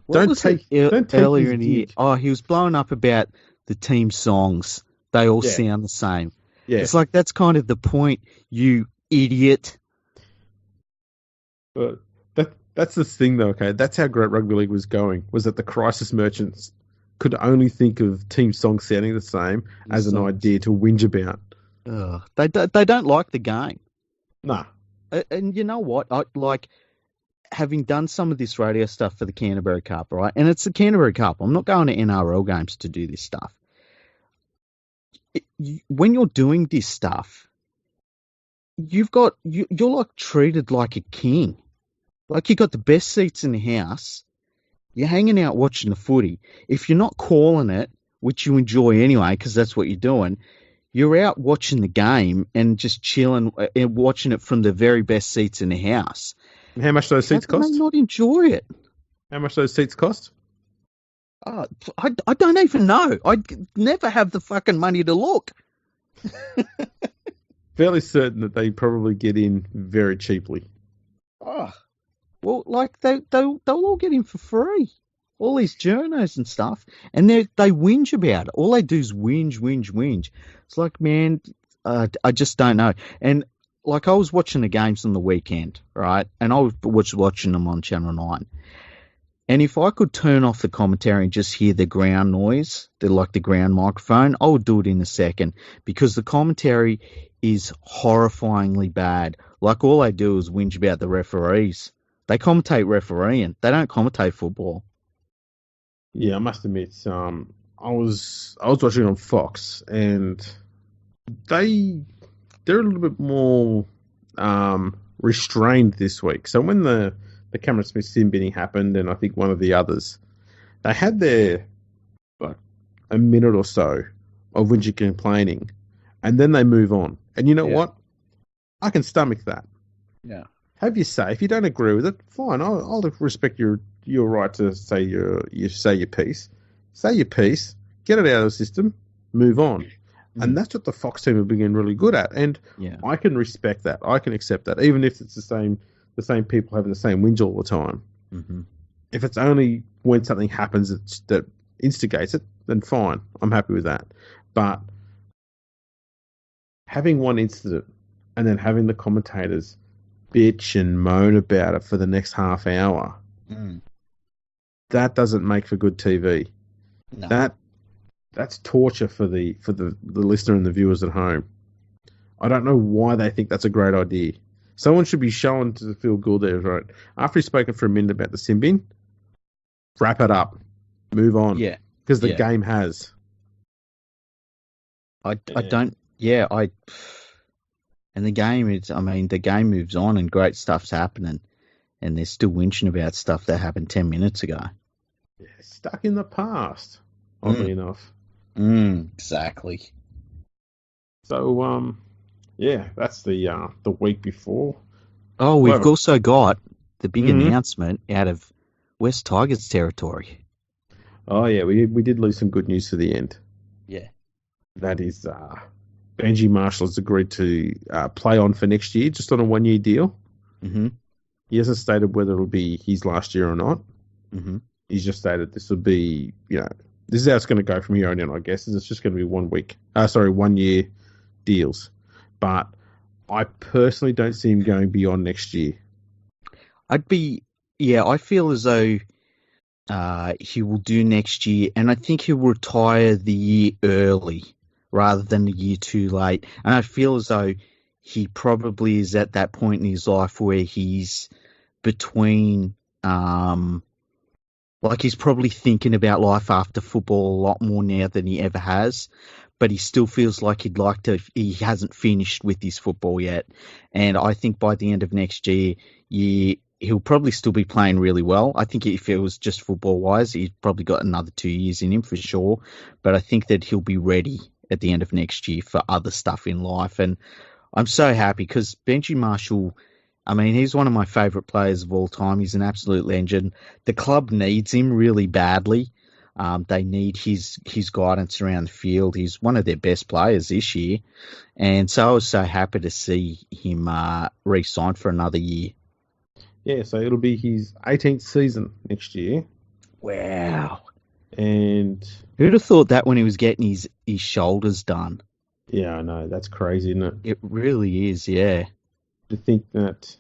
Don't take earlier in the year. Oh, he was blowing up about the team songs. They all sound the same. Yeah. It's like, that's kind of the point, you idiot. But that's the thing, though, okay? That's how great Rugby League was going, was that the crisis merchants could only think of team songs sounding the same as an idea to whinge about. They don't like the game. Nah. And you know what? Having done some of this radio stuff for the Canterbury Cup, right? And it's the Canterbury Cup. I'm not going to NRL games to do this stuff. When you're doing this stuff, you're like treated like a king. Like, you got the best seats in the house. You're hanging out watching the footy. If you're not calling it, which you enjoy anyway, because that's what you're doing, you're out watching the game and just chilling and watching it from the very best seats in the house. And how much those seats cost? How do they not enjoy it? How much those seats cost? I don't even know. I never have the fucking money to look. Fairly certain that they probably get in very cheaply. Oh, well, like they'll all get in for free. All these journos and stuff, and they whinge about it. All they do is whinge. It's like, man, I just don't know. And like, I was watching the games on the weekend, right? And I was watching them on Channel 9. And if I could turn off the commentary and just hear the ground noise, the ground microphone, I would do it in a second, because the commentary is horrifyingly bad. Like, all they do is whinge about the referees. They commentate refereeing. They don't commentate football. Yeah, I must admit, I was watching on Fox, and they're a little bit more restrained this week. So when the Cameron Smith sin binning happened, and I think one of the others, they had their a minute or so of whinging complaining, and then they move on. And you know what? I can stomach that. Yeah. Have your say. If you don't agree with it, fine. I'll respect your right to say your piece. Say your piece. Get it out of the system. Move on. Mm-hmm. And that's what the Fox team have been really good at. And I can respect that. I can accept that, even if it's the same people having the same whinge all the time. Mm-hmm. If it's only when something happens that instigates it, then fine. I'm happy with that. But having one incident and then having the commentators bitch and moan about it for the next half hour, that doesn't make for good TV. No. That's torture for the listener and the viewers at home. I don't know why they think that's a great idea. Someone should be shown to feel good there, right? After he's spoken for a minute about the sin bin, wrap it up. Move on. Yeah. Because the game has. And the game moves on and great stuff's happening, and they're still whinging about stuff that happened 10 minutes ago. Yeah, stuck in the past, oddly enough. Exactly. So, that's the week before. Oh, we've also got the big announcement out of West Tigers territory. Oh, yeah, we did lose some good news for the end. Yeah. That is... Benji Marshall has agreed to play on for next year, just on a 1-year deal. Mm-hmm. He hasn't stated whether it'll be his last year or not. Mm-hmm. He's just stated this will be, this is how it's going to go from here on in, I guess. It's just going to be 1 year deals. But I personally don't see him going beyond next year. I feel as though he will do next year, and I think he'll retire the year early, rather than a year too late. And I feel as though he probably is at that point in his life where he's between, he's probably thinking about life after football a lot more now than he ever has, but he still feels like he hasn't finished with his football yet. And I think by the end of next year, he'll probably still be playing really well. I think if it was just football-wise, he's probably got another 2 years in him for sure, but I think that he'll be ready at the end of next year for other stuff in life. And I'm so happy because Benji Marshall, he's one of my favourite players of all time. He's an absolute legend. The club needs him really badly. They need his guidance around the field. He's one of their best players this year. And so I was so happy to see him re-sign for another year. Yeah, so it'll be his 18th season next year. Wow. And who'd have thought that when he was getting his shoulders done? Yeah, I know. That's crazy, isn't it? It really is, yeah. To think that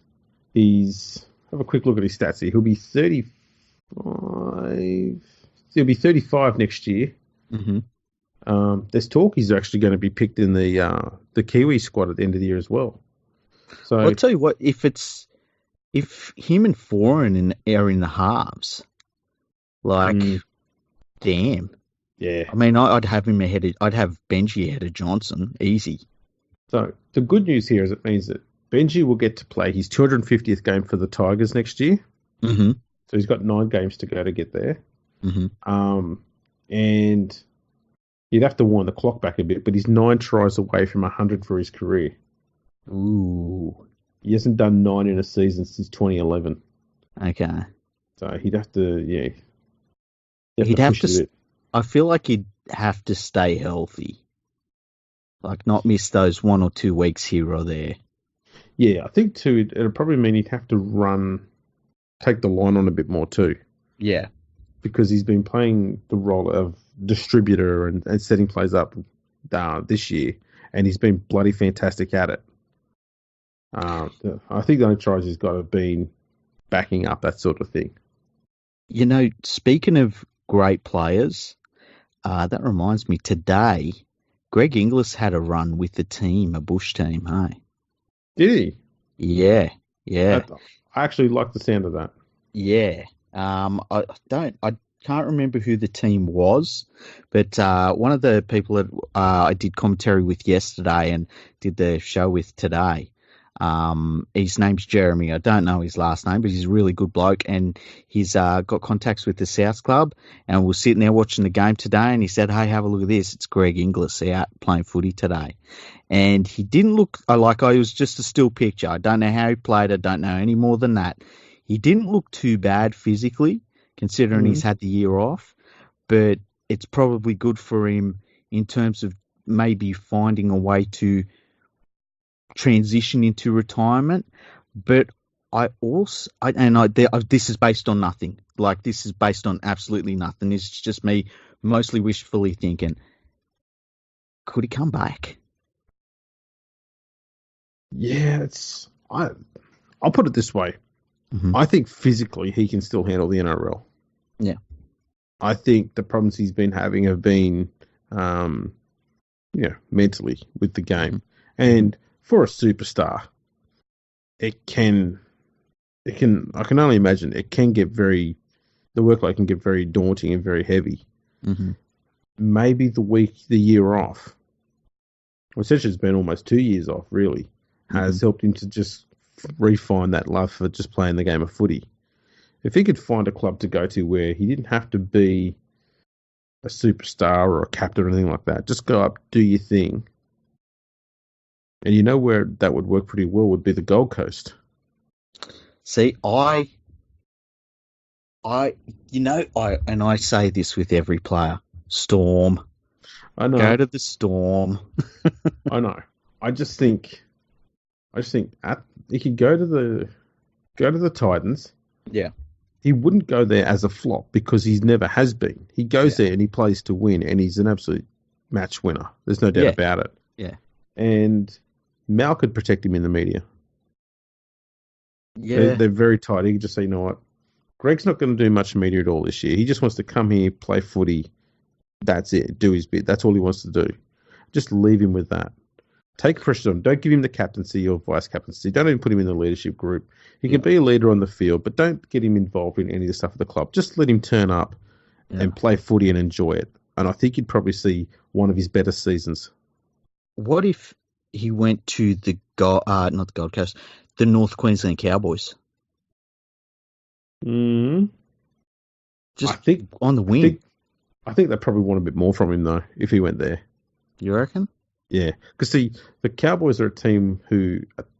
he's... Have a quick look at his stats here. He'll be 35... He'll be 35 next year. Hmm. There's talk he's actually going to be picked in the Kiwi squad at the end of the year as well. So, Well, I'll tell you what, if him and Foreign are in the halves, like, damn. yeah. I mean, I'd have him ahead. I'd have Benji ahead of Johnson, easy. So the good news here is it means that Benji will get to play his 250th game for the Tigers next year. Hmm. So he's got 9 games to go to get there. Hmm. And you'd have to wind the clock back a bit, but he's 9 tries away from 100 for his career. Ooh. He hasn't done 9 in a season since 2011. Okay. So he'd have to, yeah. He'd have push it a to. bit. I feel like he'd have to stay healthy, like not miss those 1 or 2 weeks here or there. Yeah, I think too, it'll probably mean he'd have to take the line on a bit more too. Yeah. Because he's been playing the role of distributor and setting plays up this year, and he's been bloody fantastic at it. I think the only tries he's got have been backing up, that sort of thing. You know, speaking of great players, that reminds me, today, Greg Inglis had a run with the team, a Bush team, hey? Did he? Yeah, yeah. I actually like the sound of that. Yeah. I can't remember who the team was, but one of the people that I did commentary with yesterday and did the show with today, his name's Jeremy. I don't know his last name, but he's a really good bloke, and he's got contacts with the South Club, and we're sitting there watching the game today, and he said, hey, have a look at this. It's Greg Inglis out playing footy today. And he didn't look like I was just a still picture. I don't know how he played. I don't know any more than that. He didn't look too bad physically, considering he's had the year off, but it's probably good for him in terms of maybe finding a way to transition into retirement. But this is based on nothing. Like, this is based on absolutely nothing. It's just me mostly wishfully thinking, could he come back? Yeah, I'll put it this way. Mm-hmm. I think physically he can still handle the NRL. Yeah. I think the problems he's been having have been, mentally with the game. And for a superstar, I can only imagine the workload can get very daunting and very heavy. Mm-hmm. Maybe the year off, essentially it's been almost 2 years off, really, has helped him to just refine that love for just playing the game of footy. If he could find a club to go to where he didn't have to be a superstar or a captain or anything like that, just go up, do your thing. And you know where that would work pretty well would be the Gold Coast. See, I say this with every player. Storm. I know. Go to the Storm. I know. I just think he could go to the Titans. Yeah. He wouldn't go there as a flop because he never has been. He goes there and he plays to win, and he's an absolute match winner. There's no doubt about it. Yeah. And Mal could protect him in the media. Yeah. They're very tight. He could just say, you know what? Greg's not going to do much media at all this year. He just wants to come here, play footy. That's it. Do his bit. That's all he wants to do. Just leave him with that. Take pressure on him. Don't give him the captaincy or vice captaincy. Don't even put him in the leadership group. He can be a leader on the field, but don't get him involved in any of the stuff at the club. Just let him turn up and play footy and enjoy it. And I think you'd probably see one of his better seasons. What if he went to the not the Gold Coast, the North Queensland Cowboys? Just on the wing. I think they probably want a bit more from him, though, if he went there. You reckon? Yeah. Because, see, the Cowboys are a team who,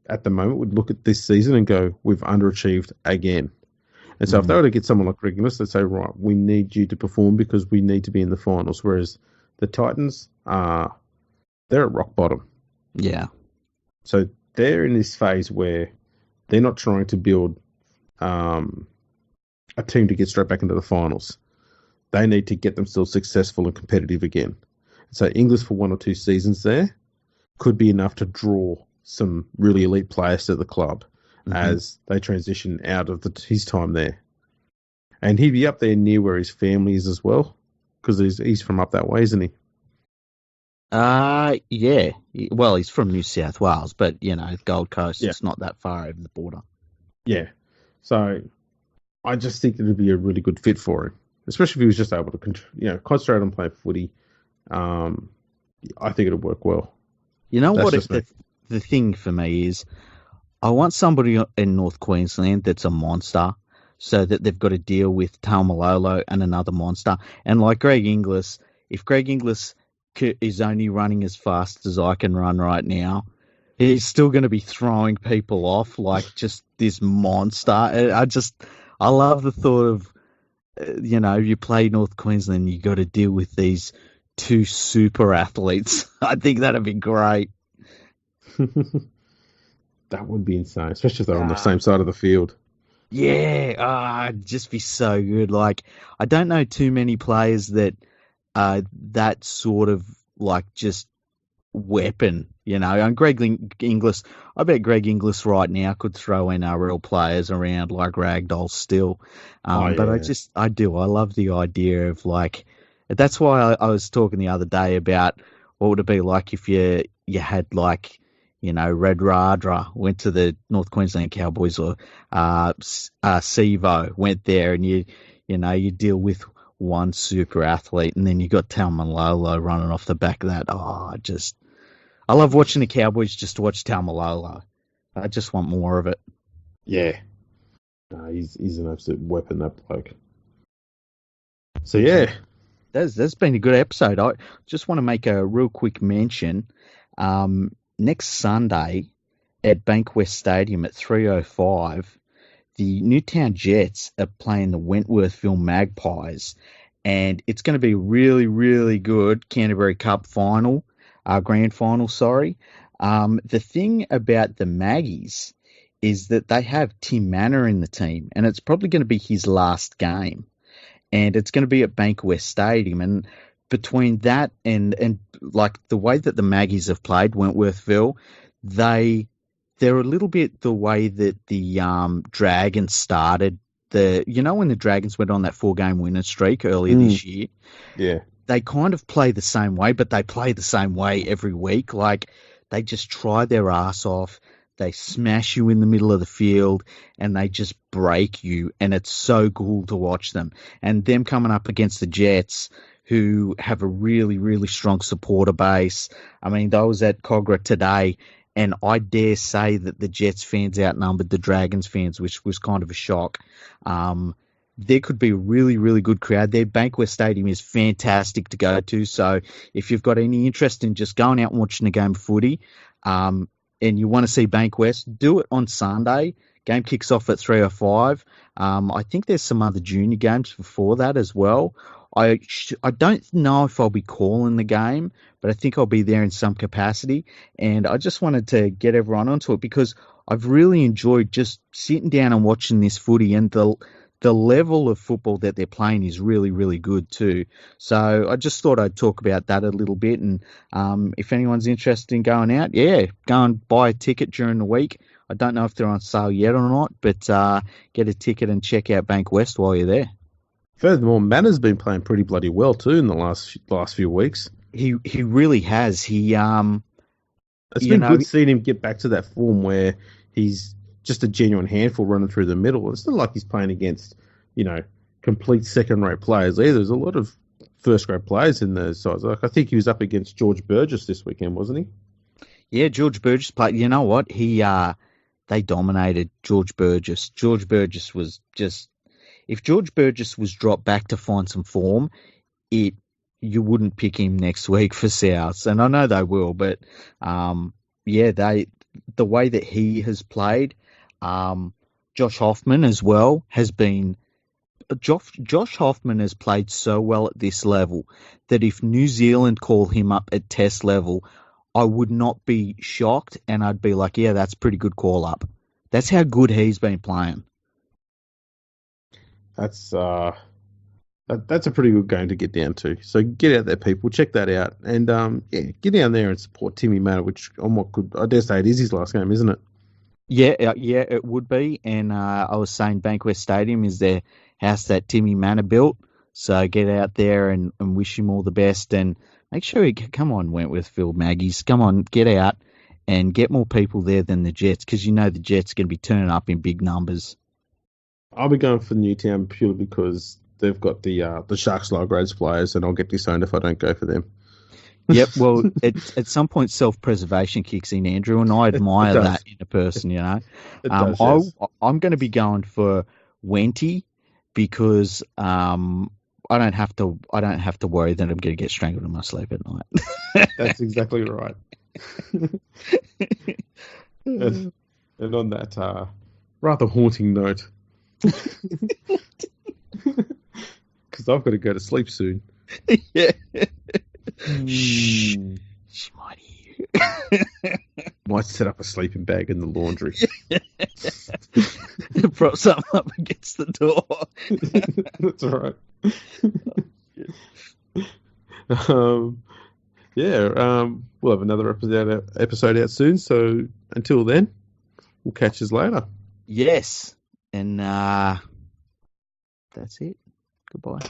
at the moment, would look at this season and go, we've underachieved again. And so if they were to get someone like Greg Inglis, they'd say, right, we need you to perform because we need to be in the finals. Whereas the Titans, they're at rock bottom. Yeah. So they're in this phase where they're not trying to build a team to get straight back into the finals. They need to get themselves successful and competitive again. So Inglis for 1 or 2 seasons there, could be enough to draw some really elite players to the club Mm-hmm. as they transition out of his time there. And he'd be up there near where his family is as well, because he's from up that way, isn't he? Yeah. Well, he's from New South Wales, but, Gold Coast, Yeah. It's not that far over the border. Yeah. So I just think it would be a really good fit for him, especially if he was just able to, concentrate on playing footy. I think it'll work well. You know That's what? just me. The thing for me is, I want somebody in North Queensland that's a monster, so that they've got to deal with Taumalolo and another monster. And like Greg Inglis, if Greg Inglis is only running as fast as I can run right now, he's still going to be throwing people off like just this monster. I love the thought of, you play North Queensland, you got to deal with these two super athletes. I think that'd be great. That would be insane, especially if they're on the same side of the field. Yeah, it'd just be so good. Like, I don't know too many players that that sort of like just weapon, And Greg Inglis, I bet Greg Inglis right now could throw NRL players around like ragdoll still. But I love the idea of like, that's why I was talking the other day about what would it be like if you had like, Red Radra went to the North Queensland Cowboys, or Sevo went there, and you deal with one super athlete, and then you got Taumalolo running off the back of that. I love watching the Cowboys just to watch Taumalolo. I just want more of it. Yeah. He's an absolute weapon, that bloke. So, yeah. That's been a good episode. I just want to make a real quick mention. Next Sunday at Bankwest Stadium at 3:05, the Newtown Jets are playing the Wentworthville Magpies, and it's going to be a really, really good Canterbury Cup final, Grand Final, sorry. The thing about the Maggies is that they have Tim Manor in the team, and it's probably going to be his last game, and it's going to be at Bankwest Stadium, and between that and like the way that the Maggies have played Wentworthville, they're a little bit the way that the Dragons started. When the Dragons went on that 4-game winning streak earlier this year, yeah, they kind of play the same way, but they play the same way every week. Like, they just try their ass off. They smash you in the middle of the field, and they just break you, and it's so cool to watch them. And them coming up against the Jets, who have a really, really strong supporter base. I mean, I was at Cogra today, and I dare say that the Jets fans outnumbered the Dragons fans, which was kind of a shock. There could be a really, really good crowd there. Bankwest Stadium is fantastic to go to. So if you've got any interest in just going out and watching a game of footy, and you want to see Bankwest, do it on Sunday. Game kicks off at 3:05. I think there's some other junior games before that as well. I don't know if I'll be calling the game, but I think I'll be there in some capacity. And I just wanted to get everyone onto it because I've really enjoyed just sitting down and watching this footy, and the level of football that they're playing is really, really good too. So I just thought I'd talk about that a little bit. And if anyone's interested in going out, go and buy a ticket during the week. I don't know if they're on sale yet or not, but get a ticket and check out Bankwest while you're there. Furthermore, Manor's been playing pretty bloody well too in the last few weeks. He really has. It's been good seeing him get back to that form where he's just a genuine handful running through the middle. It's not like he's playing against, complete second-rate players either. There's a lot of first-grade players in those sides. Like, I think he was up against George Burgess this weekend, wasn't he? Yeah, George Burgess played. You know what? They dominated George Burgess. George Burgess was just... If George Burgess was dropped back to find some form, you wouldn't pick him next week for Souths. And I know they will, but the way that he has played, Josh Hoffman as well has been. Josh Hoffman has played so well at this level that if New Zealand call him up at test level, I would not be shocked, and I'd be like, yeah, that's pretty good call up. That's how good he's been playing. That's That's a pretty good game to get down to. So get out there, people. Check that out. And, get down there and support Timmy Manor, which I dare say it is his last game, isn't it? Yeah, it would be. And I was saying Bankwest Stadium is their house that Timmy Manor built. So get out there and wish him all the best. And make sure you come on, Wentworthville Maggies. Come on, get out and get more people there than the Jets, because the Jets are going to be turning up in big numbers. I'll be going for Newtown purely because they've got the Sharks low grades players, and I'll get disowned if I don't go for them. Yep. Well, at some point, self-preservation kicks in, Andrew, and I admire that in a person. It does, yes. I'm going to be going for Wenty because I don't have to worry that I'm going to get strangled in my sleep at night. That's exactly right. and on that rather haunting note, because I've got to go to sleep soon. Yeah. Shh. She might hear you. Might set up a sleeping bag in the laundry. Prop something up against the door. That's all right. We'll have another episode out soon. So until then, we'll catch us later. Yes. And that's it. Goodbye.